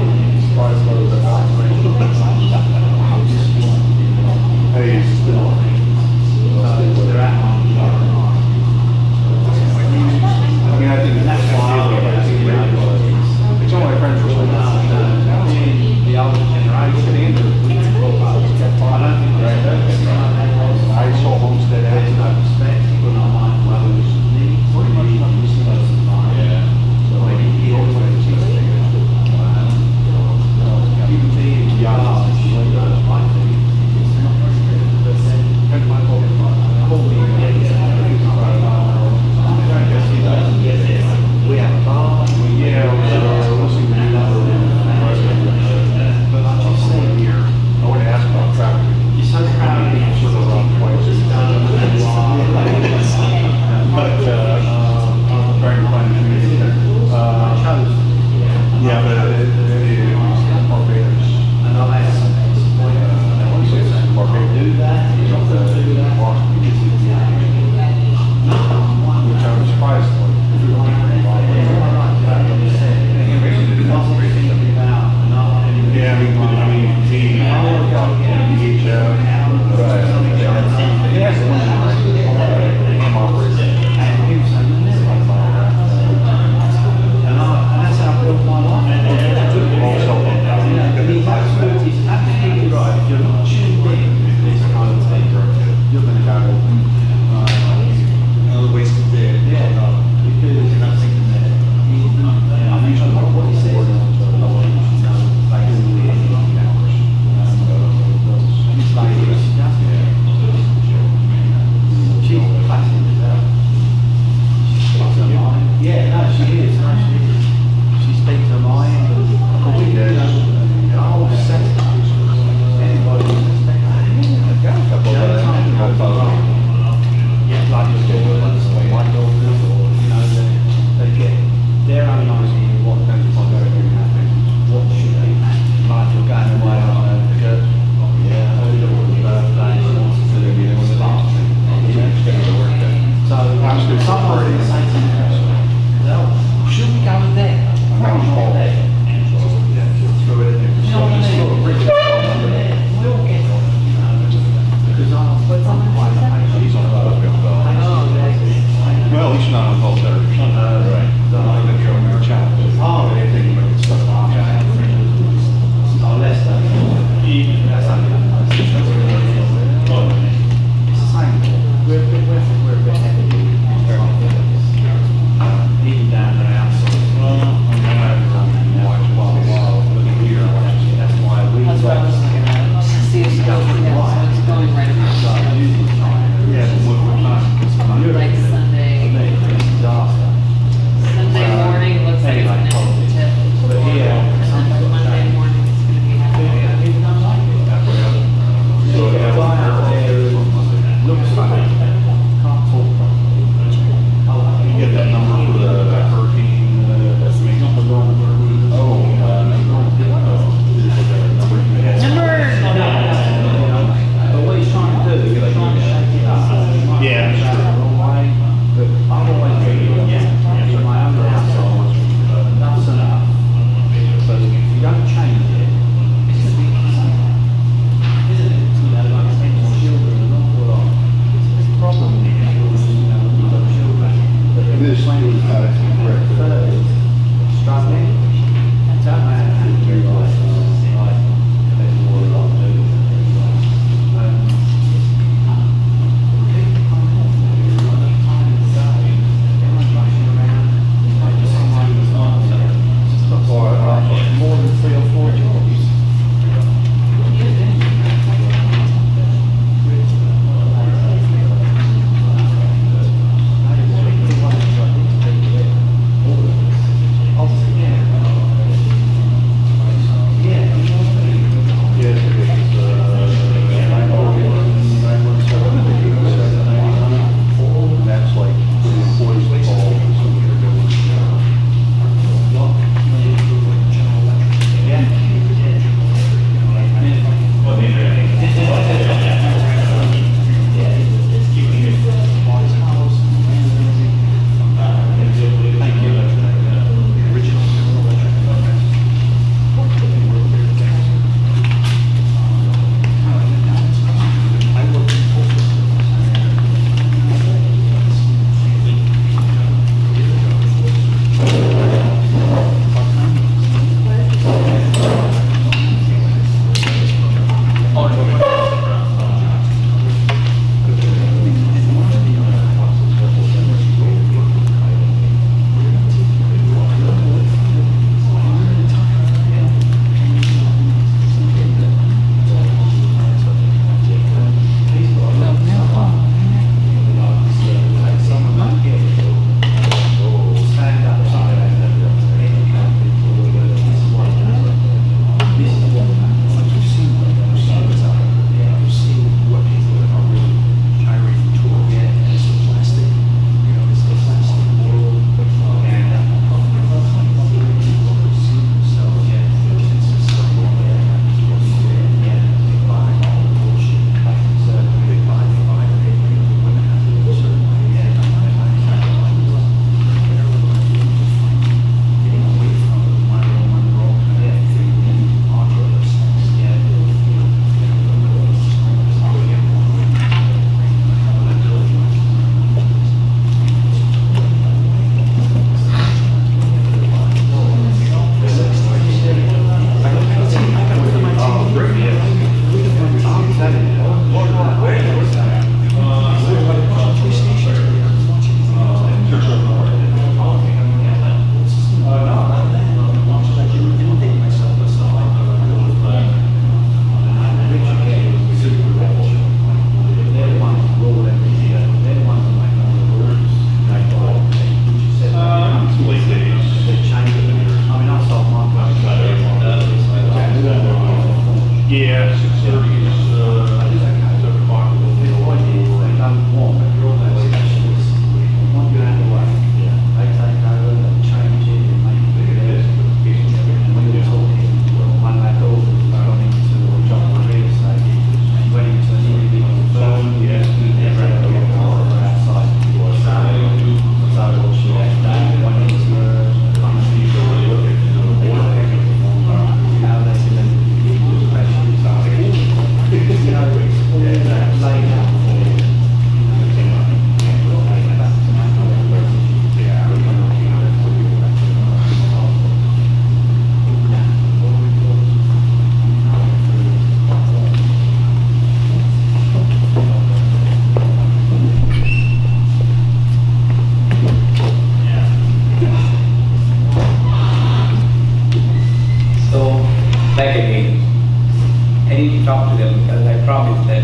promise that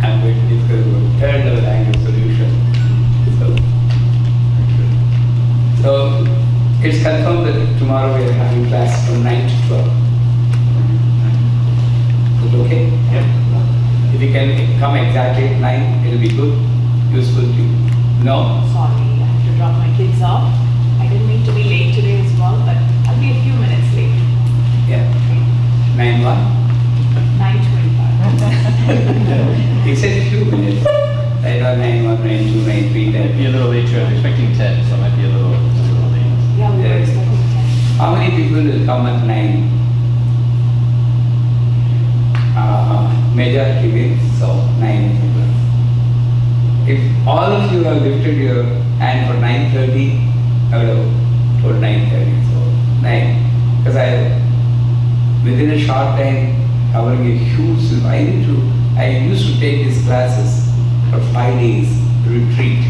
I'm going to discuss about third level angle solution. So it's confirmed that tomorrow we are having class from 9 to 12. Is it okay? Yep. If you can come exactly at 9, it'll be good, useful to you. No? Sorry, I have to drop my kids off. I didn't mean to be late today as well, but I'll be a few minutes late. Yeah. 9 what? 9:25. He said few minutes. I thought 9 1, 9 2, 9 3, Might be a little late, too. I'm expecting 10, so it might be a little late. Yeah, we were Yes. expecting 10. How many people will come at 9? Majority wins, so 9 people. If all of you have lifted your hand for 9:30, I would have told 9:30, so 9. Because within a short time, covering a huge, I used to take these classes for 5 days retreat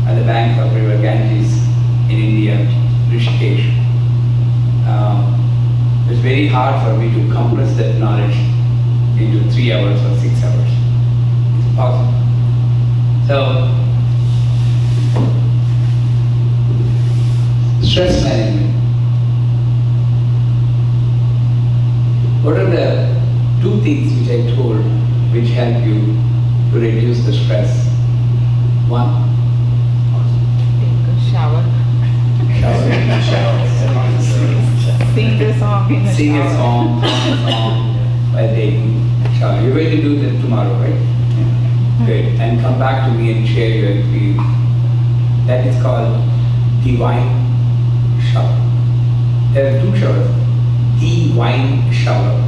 at the bank of River Ganges in India, Rishikesh. It's very hard for me to compress that knowledge into 3 hours or 6 hours. It's possible. So, stress management. What are the 2 things which I told which help you to reduce the stress? 1, Take a shower. shower. Sing the song in the Sing a shower. song, sing a song while taking a shower. You're going to do that tomorrow, right? Good. And come back to me and share your experience. That is called divine shower. There are 2 showers. Divine shower.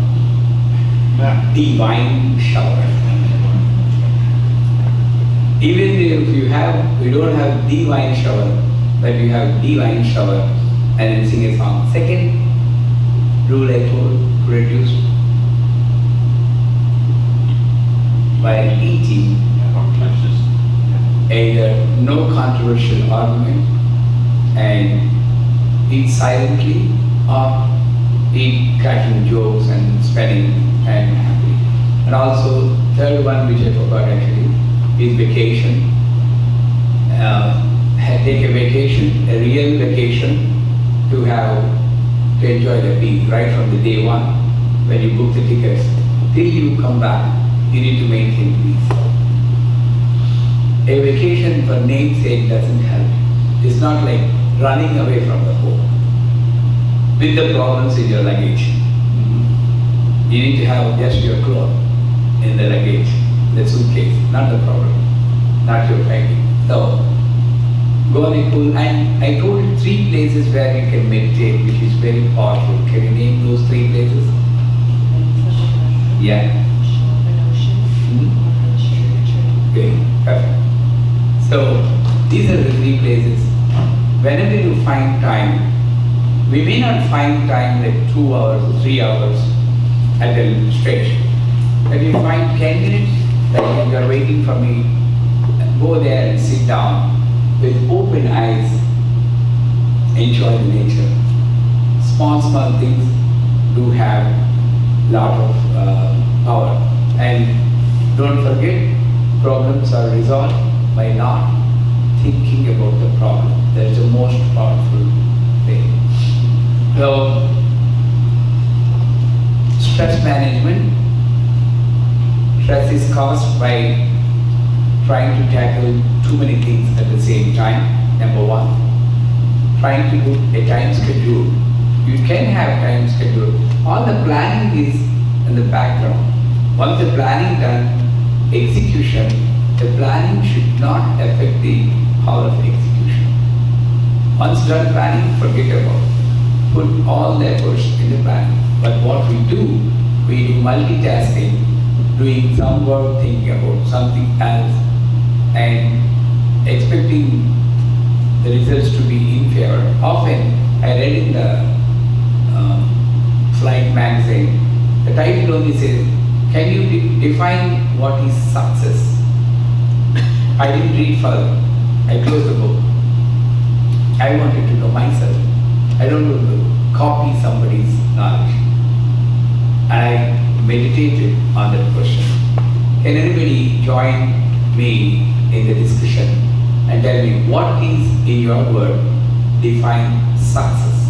Yeah. Divine shower. Even if we don't have divine shower, but you have divine shower and then sing a song. Second rule I told to reduce while eating, either no controversial argument and eat silently or eat cracking jokes and spending time happily. And also, third one which I forgot actually is vacation. Take a vacation, a real vacation to enjoy the peace right from the day 1 when you book the tickets till you come back. You need to maintain peace. A vacation for namesake doesn't help. It's not like running away from the home with the problems in your luggage. You need to have just your clothes in the luggage, the suitcase, not the problem, not your packing. So, go on a cool, and I told you 3 places where you can meditate, which is very powerful. Can you name those 3 places? Yeah. Okay, perfect. So, these are the 3 places. Whenever you find time, we may not find time like 2 hours or 3 hours at a stretch. But you find 10 minutes, like you are waiting for me, go there and sit down with open eyes, enjoy the nature. Small things do have lot of power. And don't forget, problems are resolved by not thinking about the problem. That is the most powerful thing. So, stress management. Stress is caused by trying to tackle too many things at the same time. Number 1, trying to do a time schedule. You can have time schedule. All the planning is in the background. Once the planning done, execution, the planning should not affect the power of execution. Once done planning, forget about it. Put all the efforts in the planning. But what we do multitasking, doing some work, thinking about something else, and expecting the results to be in favor. Often, I read in the Flight magazine, the title only says, can you define what is success? I didn't read further. I closed the book. I wanted to know myself. I don't want to copy somebody's knowledge. And I meditated on that question. Can anybody join me in the discussion and tell me what is, in your word, define success?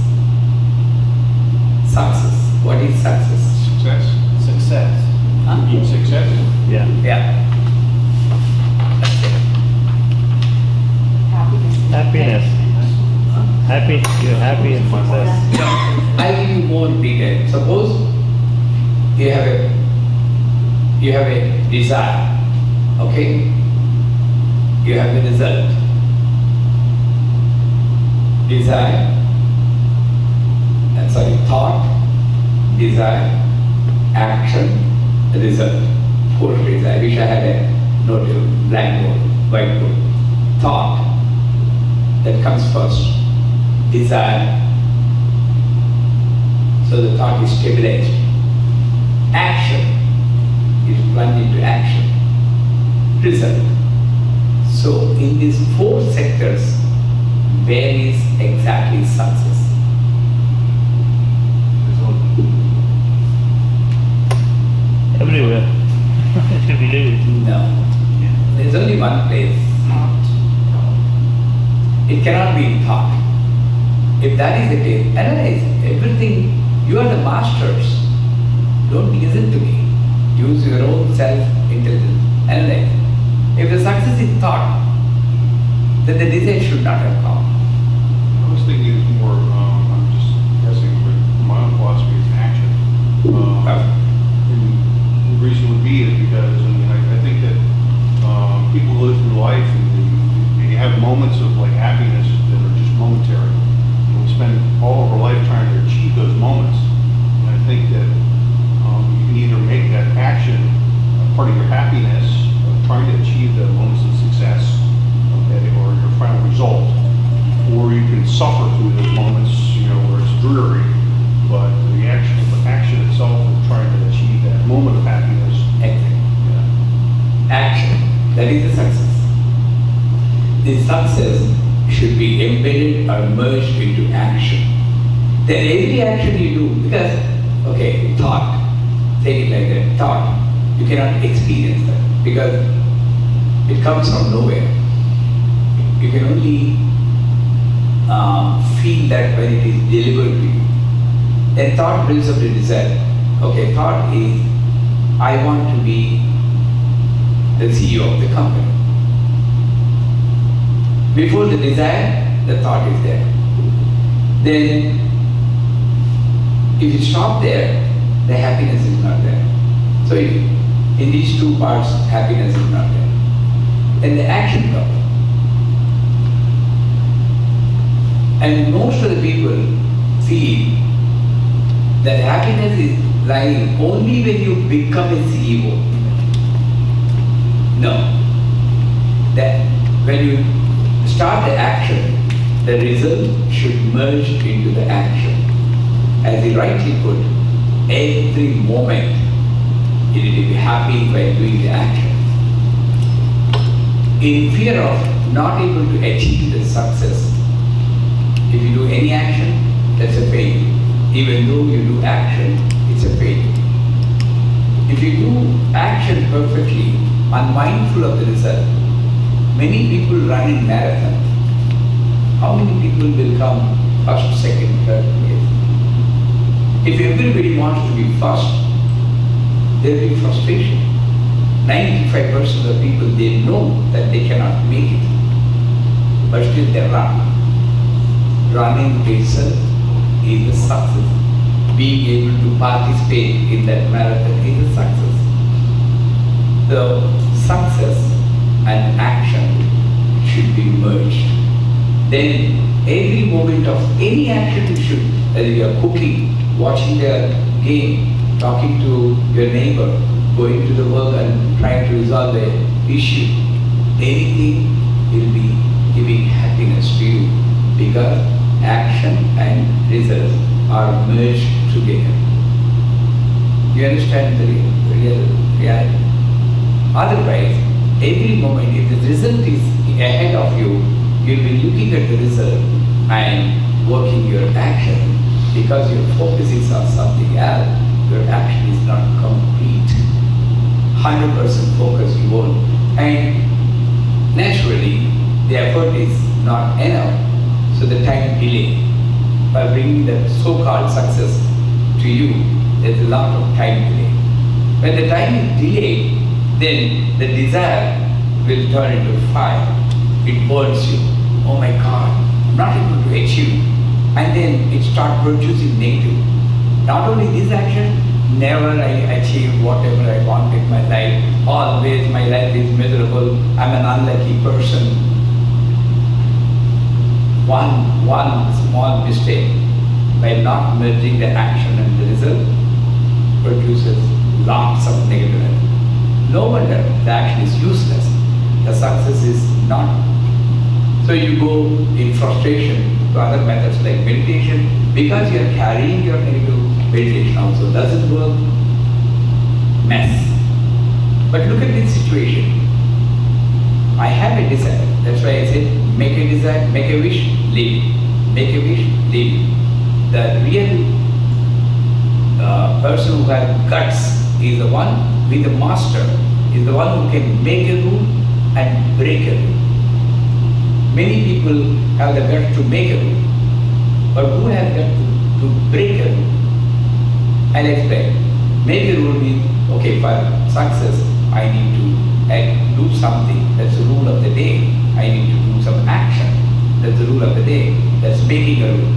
Success. What is success? Success? Success. Huh? You mean success? Yeah. Yeah. That's it. Happiness. Happiness. Happy. You're happy and success. No, I'll give you more detail. Suppose you have a desire, okay? You have the result. Desire, thought, desire, action, result. 4 phases. I wish I had a note, blackboard, whiteboard. Thought, that comes first. Desire. So the thought is stabilized. Action is plunged into action. Result. So in these 4 sectors, where is exactly success? Everywhere. If you believe it. No. There's only one place. It cannot be in thought. If that is the case, analyze everything. You are the masters. Don't listen to me. Use your own self-intelligence. Analyze. If the success is thought, then the desire should not have come. I was thinking it's more, I'm just guessing, but my own philosophy is action. And the reason would be is because, I mean, I think that people live through life and they have moments of like happiness that are just momentary. And we spend all of our life trying to achieve those moments. And I think that you can either make that action a part of your happiness, of trying to achieve the moments of success, okay, or your final result, or you can suffer through those moments, you know, where it's dreary, but the action itself of trying to achieve that moment of happiness. Exactly. Yeah. Action. That is the success. The success should be embedded or merged into action. Then every action you do, because, okay, thought, take it like that, thought, you cannot experience that because it comes from nowhere. You can only feel that when it is delivered to you. Then thought brings up the desire. Okay, thought is, I want to be the CEO of the company. Before the desire, the thought is there. Then, if you stop there, the happiness is not there. So in these 2 parts, happiness is not there. Then the action comes. And most of the people feel that happiness is lying only when you become a CEO. No. That when you start the action, the result should merge into the action. As he rightly put, every moment you need to be happy by doing the action. In fear of not able to achieve the success, if you do any action, that's a failure. Even though you do action, it's a failure. If you do action perfectly, unmindful of the result, many people run in marathon. How many people will come first, second, third place? If everybody wants to be first, there will be frustration. 95% of the people, they know that they cannot make it, but still they run. Running itself is a success. Being able to participate in that marathon is a success. So success and action should be merged. Then every moment of any action you should, whether you are cooking, watching the game, talking to your neighbor, going to the work and trying to resolve the issue, anything will be giving happiness to you because action and results are merged together. You understand the reality? Otherwise, every moment, if the result is ahead of you, you'll be looking at the result and working your action. Because your focus is on something else, your action is not complete. 100% focus you won't. And naturally, the effort is not enough, so the time delay. By bringing the so-called success to you, there's a lot of time delay. When the time is delayed, then the desire will turn into fire. It burns you. Oh my God, I'm not able to achieve. And then it starts producing negative. Not only this action, never I achieve whatever I want in my life. Always my life is miserable. I'm an unlucky person. One small mistake by not merging the action and the result produces lots of negative energy. No wonder the action is useless. The success is not. So you go in frustration to other methods like meditation because you are carrying your negative. Meditation also doesn't work. Mess. But look at this situation. I have a desire. That's why I said, make a desire, make a wish, leave it. Make a wish, leave it. The real person who has guts is the one with the master, is the one who can make a rule and break a rule. Many people have the guts to make a rule, but who has guts to break a rule? I'll explain. Make a rule means, okay, for success, I need to do something. That's the rule of the day. I need to do some action. That's the rule of the day. That's making a rule.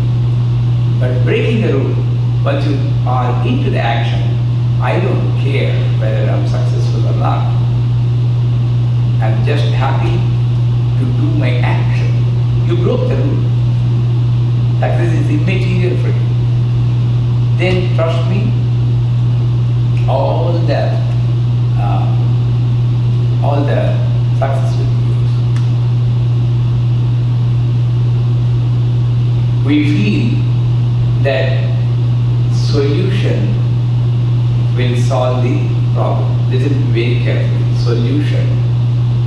But breaking a rule, once you are into the action, I don't care whether I'm successful or not. I'm just happy to do my action. You broke the rule. Success is immaterial for you. Then trust me, all the success will be yours. We feel that solution will solve the problem. Listen very carefully. Solution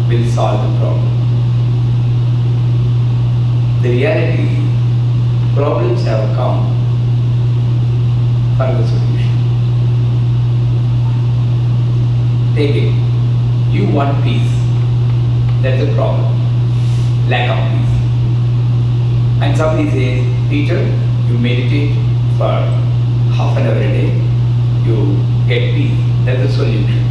will solve the problem. The reality is, problems have come for the solution. Take it. You want peace. That's the problem. Lack of peace. And somebody says, Peter, you meditate for half an hour a day, you get peace. That's the solution.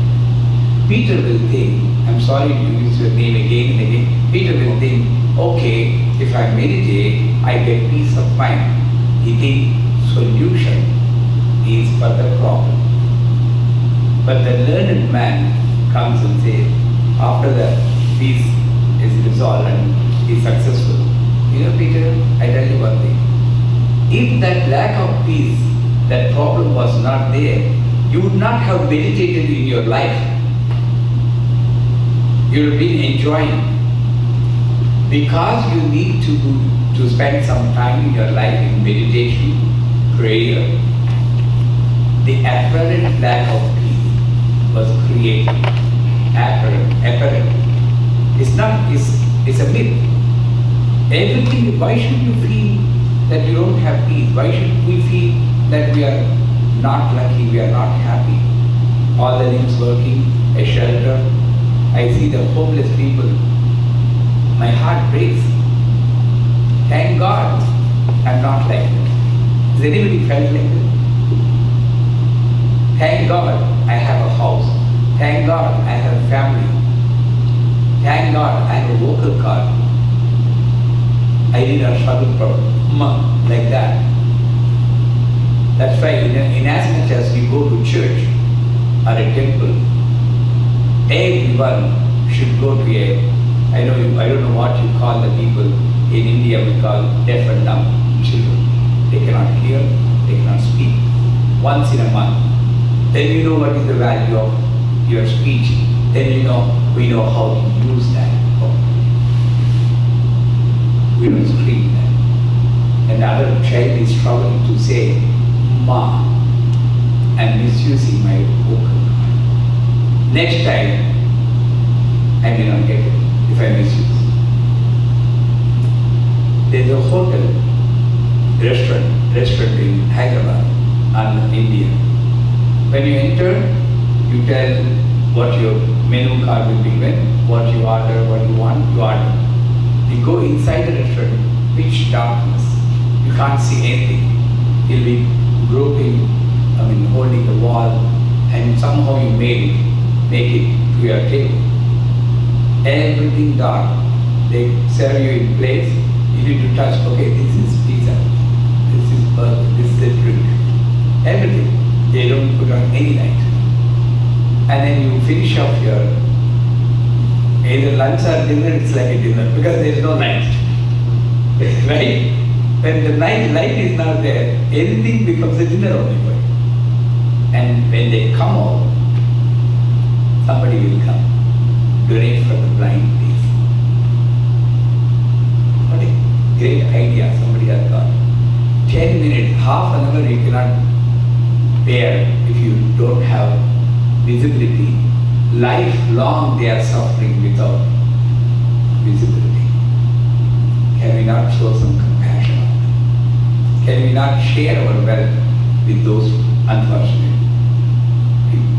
Peter will think, I'm sorry to use your name again and again, Peter will think, okay, if I meditate, I get peace of mind. He thinks solution is for the problem. But the learned man comes and says, after the peace is resolved and is successful, you know, Peter, I tell you one thing. If that lack of peace, that problem was not there, you would not have meditated in your life. You would have been enjoying. Because you need to spend some time in your life in meditation, prayer, the apparent lack of peace was created. Apparent. It's a myth. Everything, why should you feel that you don't have peace? Why should we feel that we are not lucky, we are not happy? All the limbs working, a shelter. I see the homeless people. My heart breaks. Thank God I'm not like that. Has anybody felt like that? Thank God I have a house. Thank God I have a family. Thank God I have a vocal cord. I did not struggle for like that. That's why in as much as we go to church or a temple, everyone should go to I don't know what you call the people in India, we call deaf and dumb children. They cannot hear, they cannot speak. Once in a month. Then you know what is the value of your speech. Then we know how to use that. We don't scream that. And the other child is struggling to say, Ma, I'm misusing my vocal cord. Next time, I may not get it if I misuse. There's a hotel, restaurant in Hyderabad, in India. When you enter, you tell what your menu card will be given, what you order, what you want, you order. You go inside the restaurant, pitch darkness, you can't see anything. You'll be groping, holding the wall, and somehow you make it to your table. Everything dark. They serve you in plates. You need to touch, okay, this is pizza, this is burger, this is a drink. Everything. They don't put on any light. And then you finish off your either lunch or dinner, it's like a dinner because there is no light. Right? When the light is not there, anything becomes a dinner only for you. And when they come out, somebody will come, donate for the blind please. What a great idea somebody has got. 10 minutes, half an hour you cannot bear if you don't have visibility. Lifelong they are suffering without visibility. Can we not show some compassion on them? Can we not share our wealth with those unfortunate people?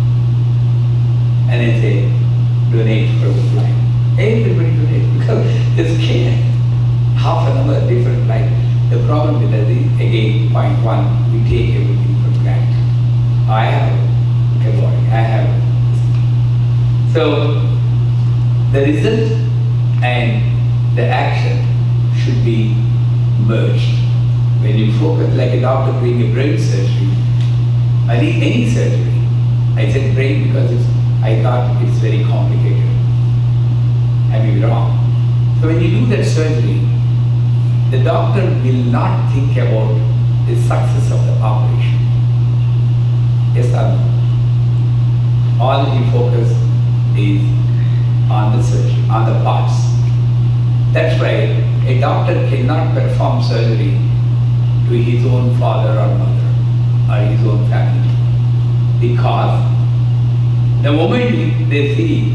And then say, donate for the blind. Everybody donate because they're scared. Half an hour, different life. The problem with that is, again, point one, we take everything for granted. I have a body, I have a... So, the result and the action should be merged. When you focus like a doctor doing a brain surgery, any surgery, I said brain because I thought it's very complicated. I may be wrong. So when you do that surgery, the doctor will not think about the success of the operation. Yes or no? All he focuses is on the surgery, on the parts. That's why a doctor cannot perform surgery to his own father or mother or his own family. Because the moment they see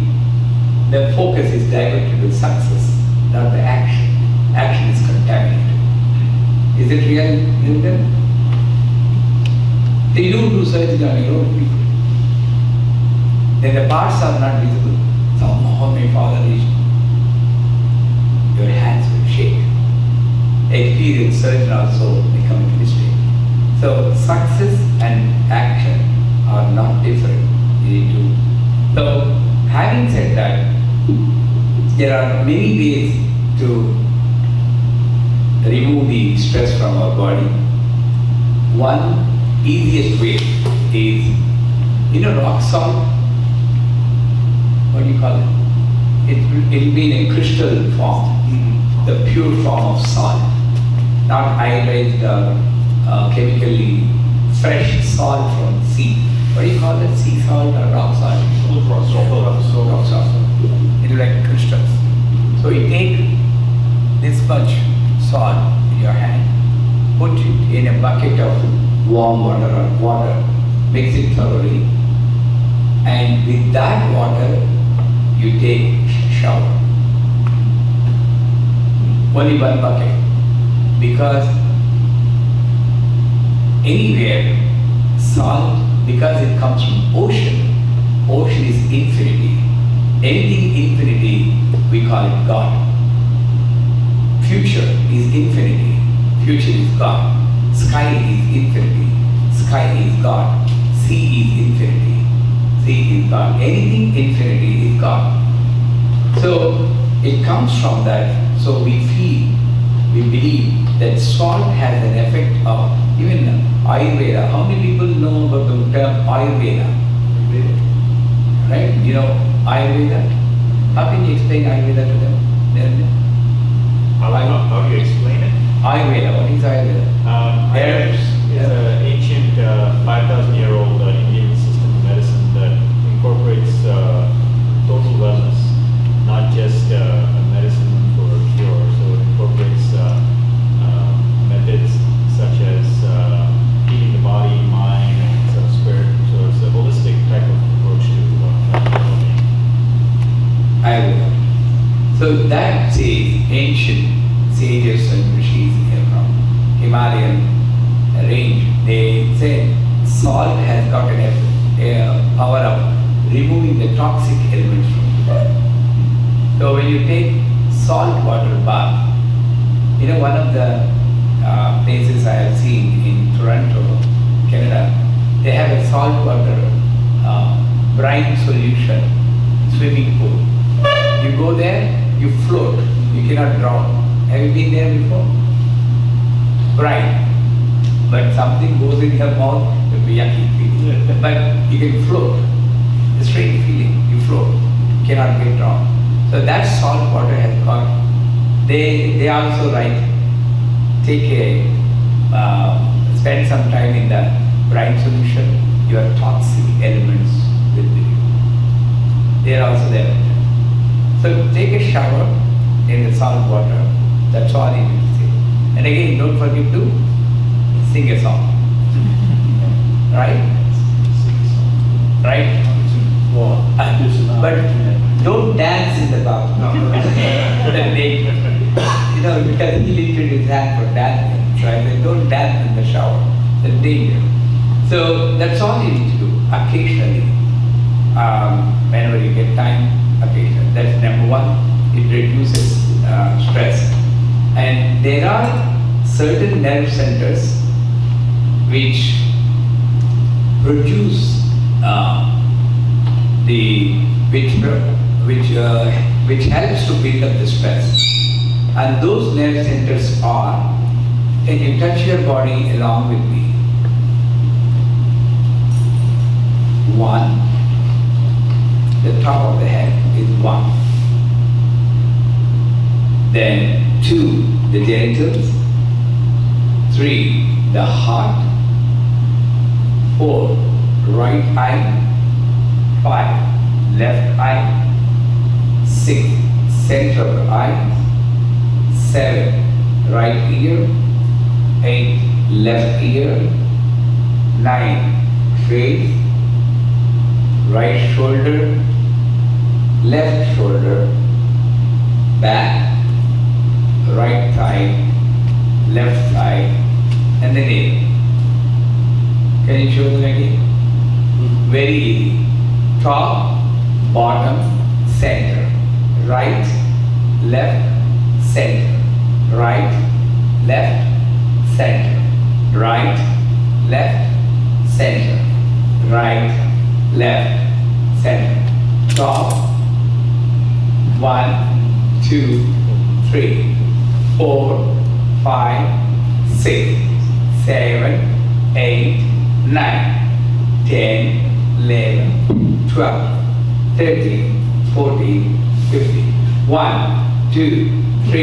the focus is diverted to success, not the action. Action is contaminated. Is it real, Newton? They don't do surgery on your own people. Then the parts are not visible. Somehow my father is, your hands will shake. Experienced surgeon also may commit a mistake. So success and action are not different. You need to. So having said that, there are many ways to remove the stress from our body. One easiest way is, rock salt. What do you call it? It'll be in a crystal form, the pure form of salt, not iodized, chemically fresh salt from the sea. What do you call it? Sea salt or rock salt? Rock salt. It'll be like crystals. So you take this much salt in your hand, put it in a bucket of warm water or water, mix it thoroughly, and with that water you take shower. Only one bucket. Because anywhere salt, because it comes from ocean, ocean is infinity. Anything infinity, we call it God. Future is infinity. Future is God. Sky is infinity. Sky is God. Sea is infinity. Sea is God. Anything infinity is God. So it comes from that. So we feel, we believe that salt has an effect of, even Ayurveda. How many people know about the term Ayurveda? Right? Ayurveda? How can you explain Ayurveda to them? How do you explain it? Ayurveda, what is Ayurveda? Ayurveda is an ancient 5,000-year-old Indian system of medicine that incorporates total wellness, not just a medicine for a cure. So it incorporates methods such as healing the body, mind, and some spirit. So it's a holistic type of approach to well-being. Ayurveda. So that says ancient sages and rishis from Himalayan range, they said salt has got a power of removing the toxic elements from the body. So when you take salt water bath, you know, one of the places I have seen in Toronto, Canada, they have a salt water brine solution swimming pool. You go there, you float, you cannot drown. Have you been there before? Brine. But something goes in your mouth, it will be yucky feeling. But you can float. The strange feeling, you float, you cannot get drowned. So that salt water has got, they also write, spend some time in the brine solution, your toxic elements will be removed. They are also there. So take a shower in the salt water, that's all you need to say. And again, don't forget to sing a song. Right? Right? But don't dance in the bathroom. You know, because he lifted his hand for dancing. So I said, don't dance in the shower. That's danger. So that's all you need to do, occasionally. Whenever you get time, occasionally. That's number one. It reduces stress. And there are certain nerve centers which produce which helps to build up the stress. And those nerve centers are, can you touch your body along with me? 1, the top of the head is 1. Then 2, the genitals. 3, the heart. 4, right eye. 5, left eye. 6, center of the eye. 7, right ear. 8, left ear. 9, face. Right shoulder. Left shoulder. Back. Right thigh. Left thigh. And the navel. Can you show them again? Very easy. Top, bottom, center. Right, left, center. Right, left, center. Right, left, center. Right, left, center. Top, 1, 2, 3, 4, 5, 6, 7, 8, 9, 10, 11, 12, 13, 14, 15. 1, 2, 3.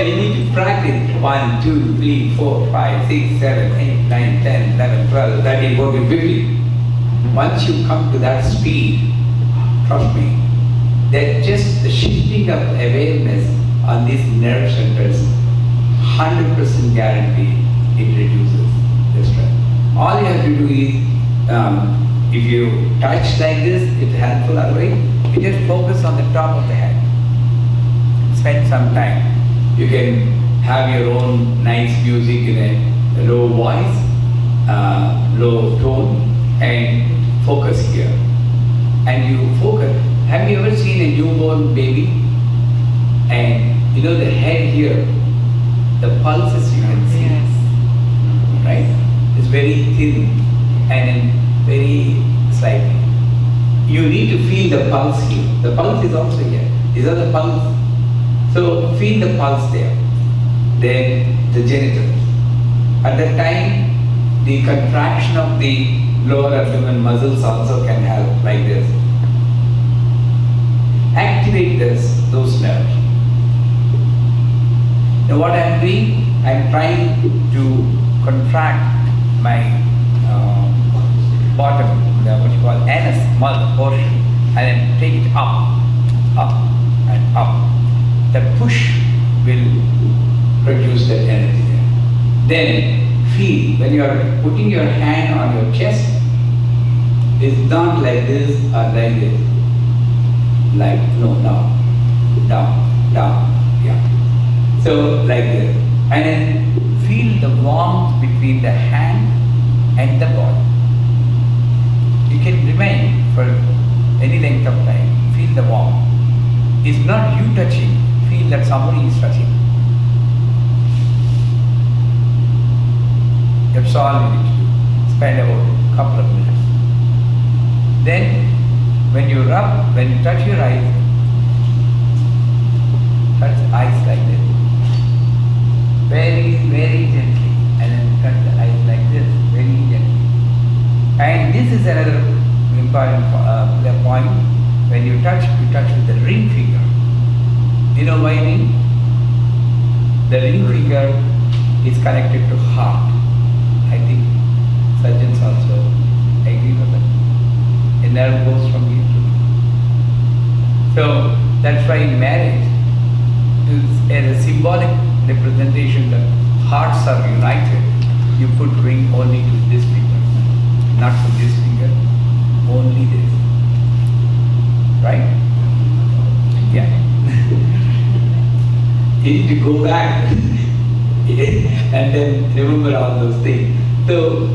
You need to practice 1, 2, 3, 4, 5, 6, 7, 8, 9, 10, 11, 12, 13, 14, 15. Once you come to that speed, trust me, that just the shifting of awareness on these nerve centers, 100% guarantee it reduces the stress. All you have to do is, if you touch like this, it's helpful otherwise. You just focus on the top of the head. Spend some time. You can have your own nice music in a low voice, low tone, and focus here. And you focus. Have you ever seen a newborn baby? And you know the head here, the pulses you can see. Yes. Right? It's very thin and very slightly. You need to feel the pulse here. The pulse is also here. These are the pulse. So feel the pulse there. Then the genitals. At that time, the contraction of the lower abdomen muscles also can help like this. Activate those nerves. Now what I'm doing, I'm trying to contract my bottom, what you call anus muscle portion, and then take it up, and up. The push will produce that energy there. Then feel, when you are putting your hand on your chest, it's not like this or like this. Like, no, down, yeah. So like this. And then feel the warmth between the hand and the body. You can remain for any length of time. Feel the warmth. It's not you touching. Feel that somebody is touching. That's all you need to do. Spend about a couple of minutes. Then, when you touch your eyes, touch the eyes like this. Very, very gently. And then touch the eyes like this. Very gently. And this is another important point. When you touch with the ring finger. You know why ring? The ring finger is connected to heart. I think surgeons also agree with it. A nerve goes from here to here. So that's why in marriage, as a symbolic representation that hearts are united, you put ring only to this finger, not to this finger, only this. Right? Yeah. You need to go back and then remember all those things. So,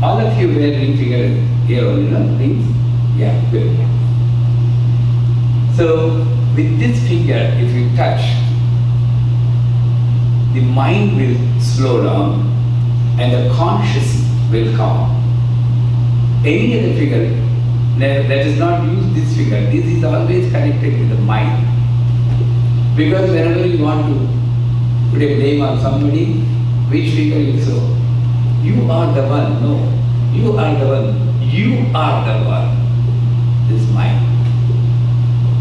all of you wear ring finger here only, no? Rings? Yeah, good. So, with this finger, if you touch, the mind will slow down and the conscious will come. Any other finger that is not use this finger, this is always connected with the mind. Because whenever you want to put a blame on somebody, which finger you show? You are the one. No. You are the one. You are the one. This mind.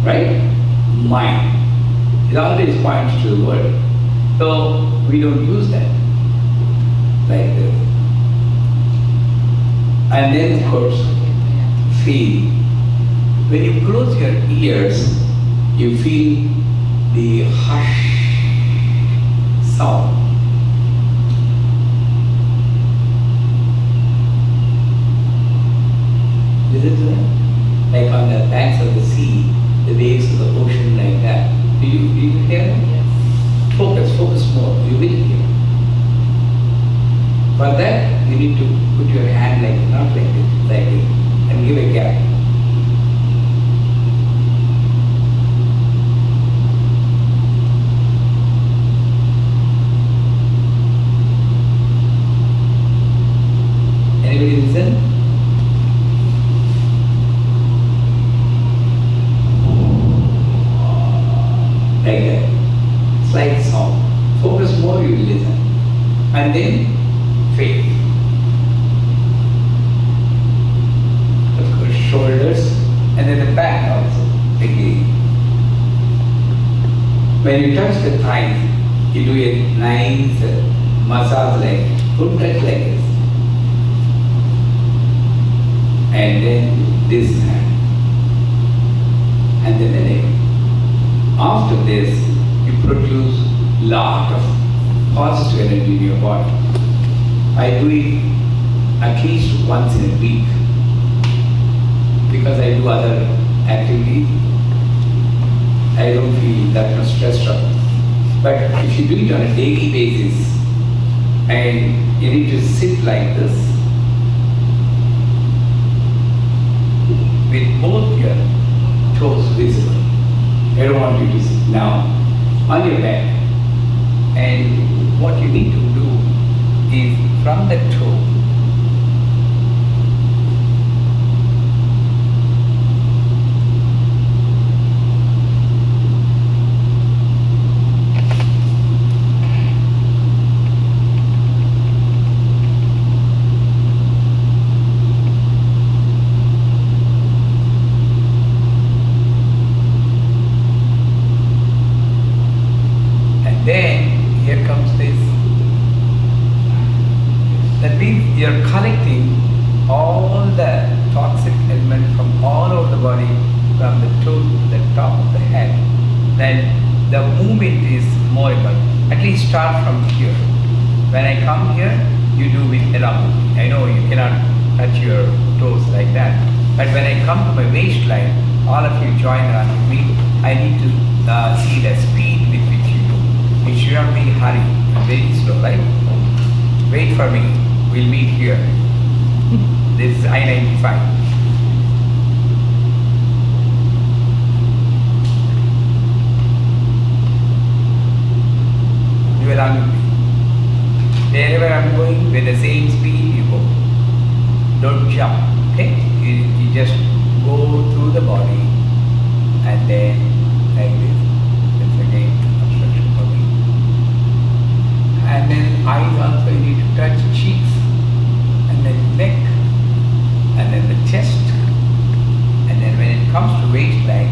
Right? Mind. It always points to the word. So we don't use that. Like this. And then of course, feel. When you close your ears, you feel the hush sound. Listen to that? Like on the banks of the sea, the waves of the ocean like that. Do you hear that? Yes. Focus more. You will hear. For that, you need to put your hand like, not like this, and give a gap. Anybody listen? Like that. Slight sound. Focus more, you will listen. And then faith. Of course, shoulders, and then the back also. Again. When you touch the thighs, you do a nice massage like, good touch like this. And then this hand, and then the leg. After this, you produce lot of positive energy in your body. I do it at least once in a week because I do other activities. I don't feel that much stressed out. But if you do it on a daily basis and you need to sit like this, with both your toes visible. I don't want you to sit now on your back. And what you need to do is from the toe, then here comes this. That means you're collecting all the toxic elements from all over the body, from the toe to the top of the head. Then the movement is more important. At least start from here. When I come here, you do with along with me. I know you cannot touch your toes like that. But when I come to my waistline, all of you join around with me. I need to see the speed with which you do. It should not be hurry, very slow, right? Wait for me, we'll meet here. This is I-95. You will run with me. Wherever I'm going, with the same speed you go. Don't jump, okay? You just go through the body and then like this. That's again obstruction for me. And then eyes also you need to touch cheeks and then neck and then the chest. And then when it comes to waistline,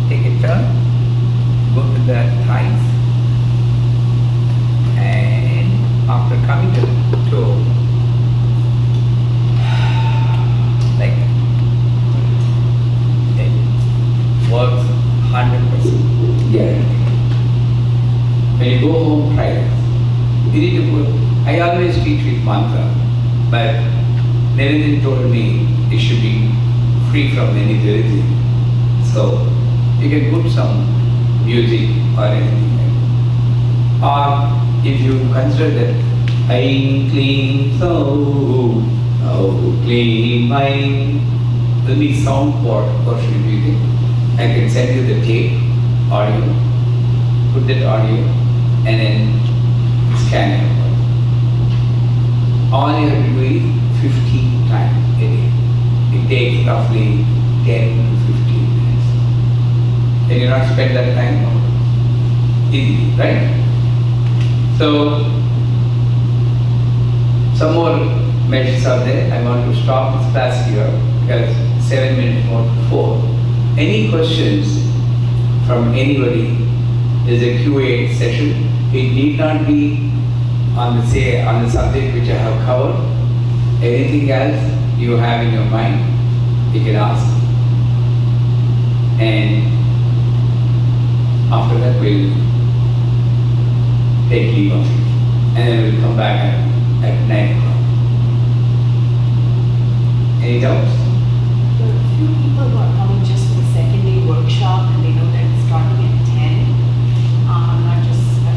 take a turn, go to the thighs. And after coming to the toe, like it works 100%. Yeah. When you go home, try this. You need to put, I always teach with mantra, but Narendra told me it should be free from any religion. So you can put some music or anything. Or if you consider that I clean soul, oh clean mind, let me sound portion of music. I can send you the tape, audio, put that audio, and then scan it. All you have to do is 15 times a day. It takes roughly 10 to 15 minutes. Can you not spend that time? Easy, right? So, some more measures are there. I want to stop this class here because 7 minutes more to 4. Any questions from anybody? There's a Q&A session. It need not be on the subject which I have covered. Anything else you have in your mind, you can ask. And after that we'll take leave of you. And then we'll come back at 9 o'clock. Any doubts? There are a few people who are coming just for the second day workshop and they know that it's starting at 10.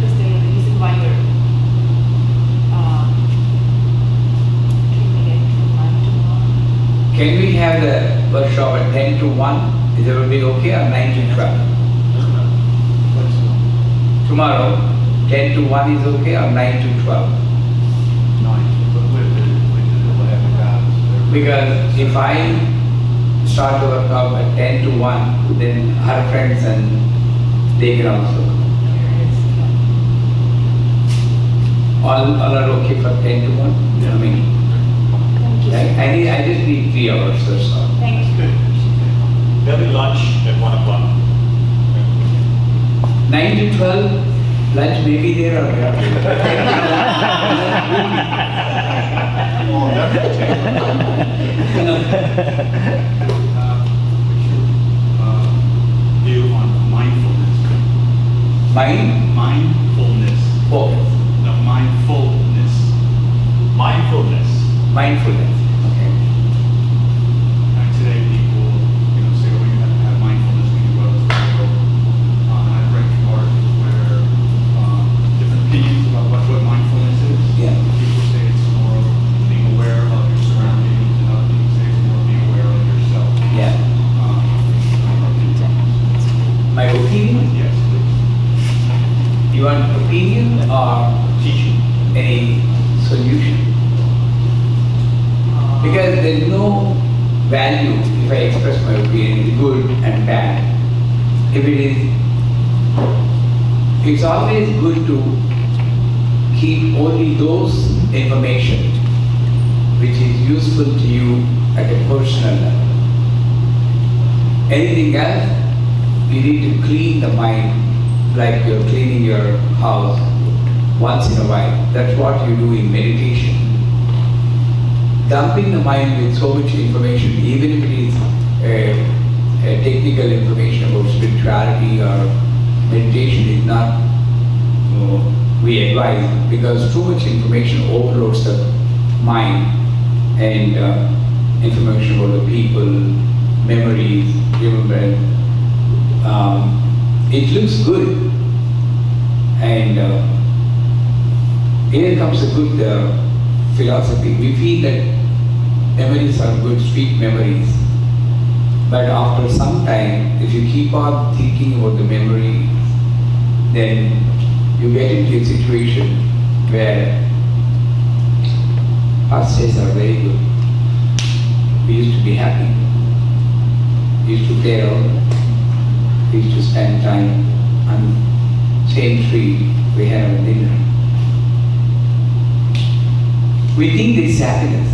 Is there a reason why you're keeping it from 9 to 1? Can we have the workshop at 10 to 1? Is that be okay, or 9 to 12? Tomorrow, 10 to 1 is okay, or 9 to 12? Because if I start the workshop at 10 to 1, then her friends and they can also come. All are okay for 10 to 1? Yeah. I mean, Thank you. I just need 3 hours or so. Thank you. There'll be lunch at 1 o'clock. 9 to 12, lunch may be there or not. Oh, that's view on mindfulness. Mindfulness. Focus. No, mindfulness. Mindfulness. Okay. And today people, say, oh, you have to have mindfulness when you go to the world. And I've read some articles where different opinions about what mindfulness is. Yeah. People say it's more of being aware of your surroundings, and other people say it's more being aware of yourself. Yeah. My opinion? Yes, please. You want opinion or Teaching. any solution? Because there is no value if I express my opinion, good and bad. If it is, it's always good to keep only those information which is useful to you at a personal level. Anything else, you need to clean the mind like you're cleaning your house once in a while. That's what you do in meditation. Dumping the mind with so much information, even if it is a technical information about spirituality or meditation, is not we advise, because too much information overloads the mind, and information about the people, memories, remembrance. It looks good, and here comes a good philosophy. We feel that memories are good, sweet memories. But after some time, if you keep on thinking about the memory, then you get into a situation where past days are very good. We used to be happy. We used to play around. We used to spend time on same tree. We had our dinner. We think this is happiness,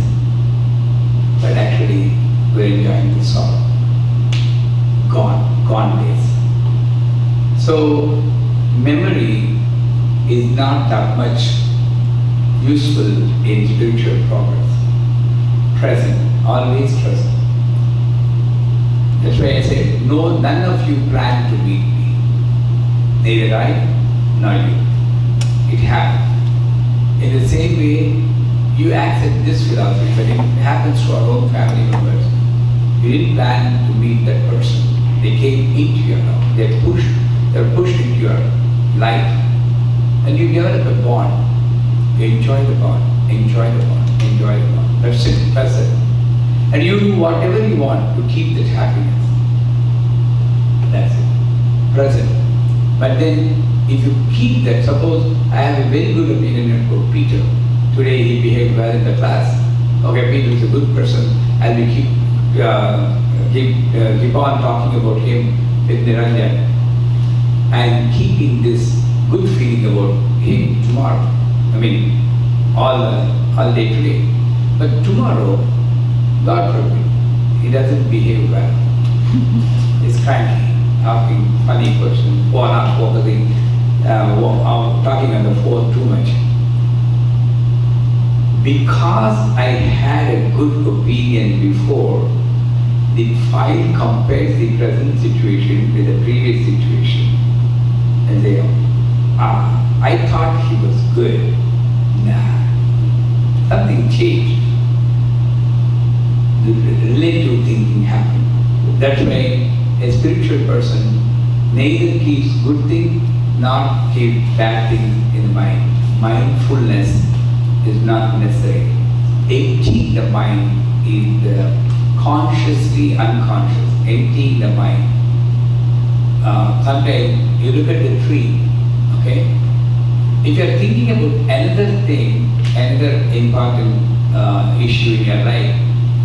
but actually we're enjoying the sorrow. Gone days. So memory is not that much useful in spiritual progress. Present, always present. That's why I say, no, none of you plan to meet me. Neither I nor you. It happened. In the same way, you accept this philosophy, but it happens to our own family members. You didn't plan to meet that person. They came into your life. They were pushed into your life. And you develop a bond. You enjoy the bond, enjoy the bond, enjoy the bond. That's it, present. And you do whatever you want to keep that happiness. That's it, present. But then, if you keep that, suppose I have a very good opinion about Peter. Today he behaved well in the class. Okay, Peter is a good person, and we keep on talking about him with Niranjan and keeping this good feeling about him tomorrow. I mean, all day today. But tomorrow, God forbid, he doesn't behave well. He's cranky, asking funny questions, or not focusing, talking on the phone too much. Because I had a good opinion before, the file compares the present situation with the previous situation. And they I thought he was good. Nah, something changed. The relative thinking happened. That's why a spiritual person neither keeps good things nor keeps bad things in the mind. Mindfulness is not necessary. Emptying the mind is the consciously unconscious. Emptying the mind. Sometimes you look at the tree, okay? If you are thinking about another thing, another important issue in your life,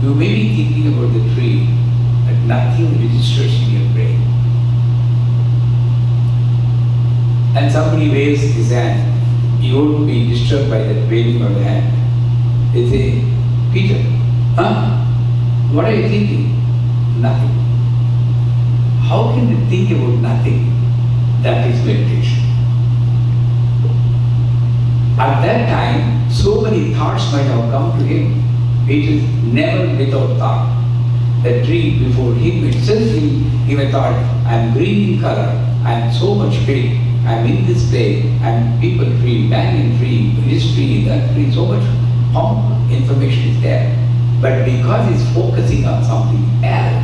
you may be thinking about the tree, but nothing registers in your brain. And somebody waves his hand, you won't be disturbed by that waving of the hand. They say, Peter, what are you thinking? Nothing. How can you think about nothing? That is meditation. At that time, so many thoughts might have come to him. It is never without thought. The tree before him itself, he may thought, I am green in color, I am so much big, I am in this place, I am people tree, banyan tree, this tree, that tree, so much information is there. But because he's focusing on something else,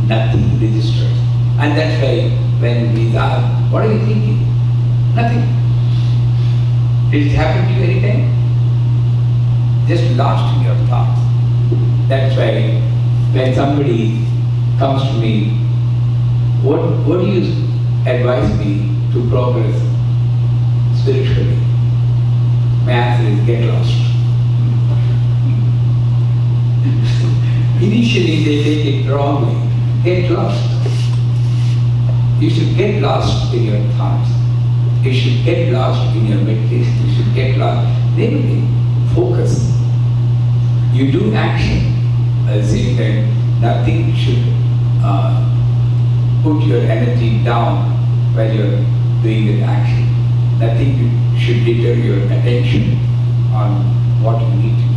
nothing registers. And that's why when we ask, what are you thinking? Nothing. Did it happen to you anytime? Just lost in your thoughts. That's why when somebody comes to me, what do you advise me to progress spiritually? My answer is get lost. Initially they take it wrongly. Get lost. You should get lost in your thoughts. You should get lost in your meditation. You should get lost in everything. Focus. You do action. At the same time, nothing should put your energy down while you're doing that action. Nothing should deter your attention on what you need to do.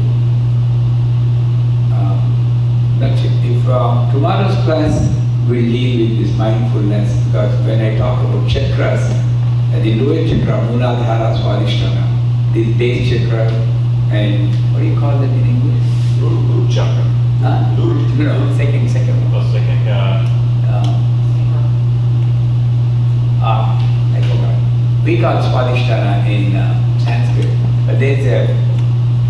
That's it. If tomorrow's class will deal with this mindfulness, because when I talk about chakras, the lower chakra, Muladhara, Swadhisthana, this base chakra, and what do you call that in English? Root chakra. No, second one. Second, I forgot. We call Swadhisthana in Sanskrit, but there's a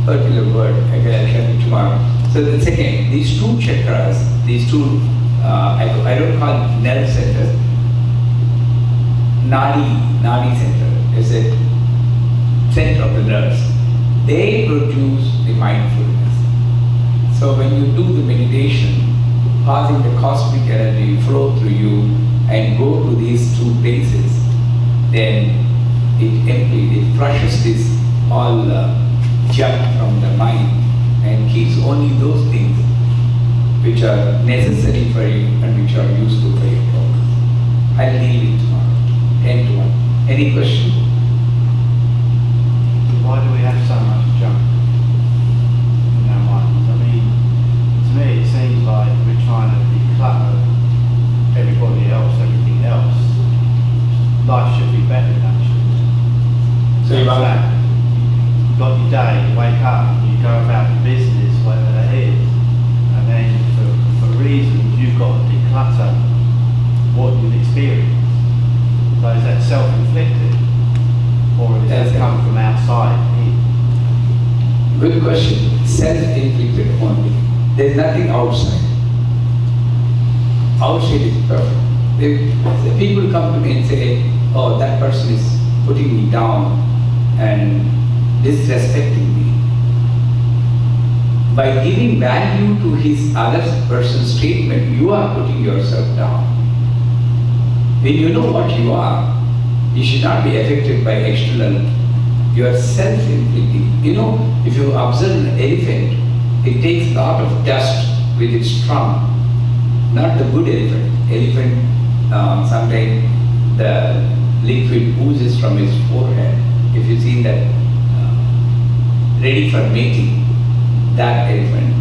particular word, I'll tell you tomorrow. So the second, these two chakras, these two, I don't call it nerve centers, nadi center is a center of the nerves. They produce the mindfulness. So when you do the meditation, causing the cosmic energy flow through you and go to these two places, then it flushes this all junk from the mind and keeps only those things which are necessary for you and which are useful for your progress. I'll deal with tomorrow, 10 to 1. Any question? Why do we have so much junk in our minds? I mean, to me it seems like we're trying to declutter everybody else, everything else. Life should be better, actually. So you are fact, you've got your day, you wake up, you go about your business, whatever that is, and then for reasons you've got to declutter what you've experienced. So is that self-inflicted? Or does that come from outside? Good question. Self-inflicted only. There is nothing outside. Outside is perfect. The people come to me and say, oh, that person is putting me down and disrespecting me. By giving value to his other person's statement, you are putting yourself down. When you know what you are, you should not be affected by external. You are self-inflicting. You know, if you observe an elephant, it takes a lot of dust with its trunk. Not the good elephant. Elephant, sometimes the liquid oozes from his forehead. If you see that ready for mating, that elephant,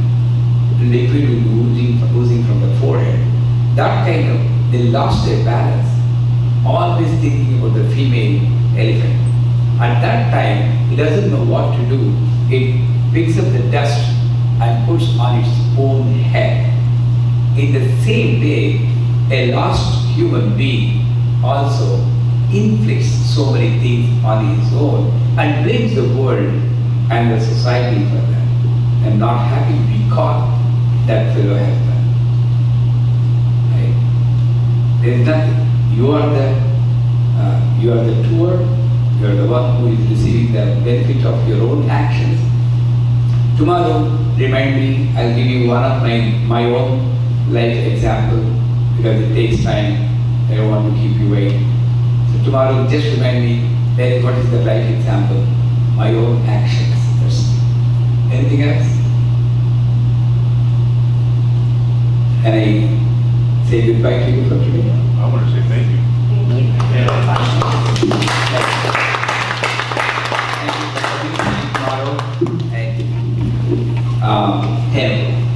liquid will be oozing from the forehead. That kind of, they lost their balance. Always thinking about the female elephant. At that time, it doesn't know what to do. It picks up the dust and puts on its own head. In the same way, a lost human being also inflicts so many things on his own and blames the world and the society for that, and not happy to be caught that fellow has done. Right? There is nothing. You are the doer, you are the one who is receiving the benefit of your own actions. Tomorrow, remind me, I'll give you one of my own life example, because it takes time. I don't want to keep you waiting. So tomorrow, just remind me, what is the life example? My own actions. Anything else? Can I say goodbye to you for today? I want to say thank you. Thank you for coming tomorrow at 10.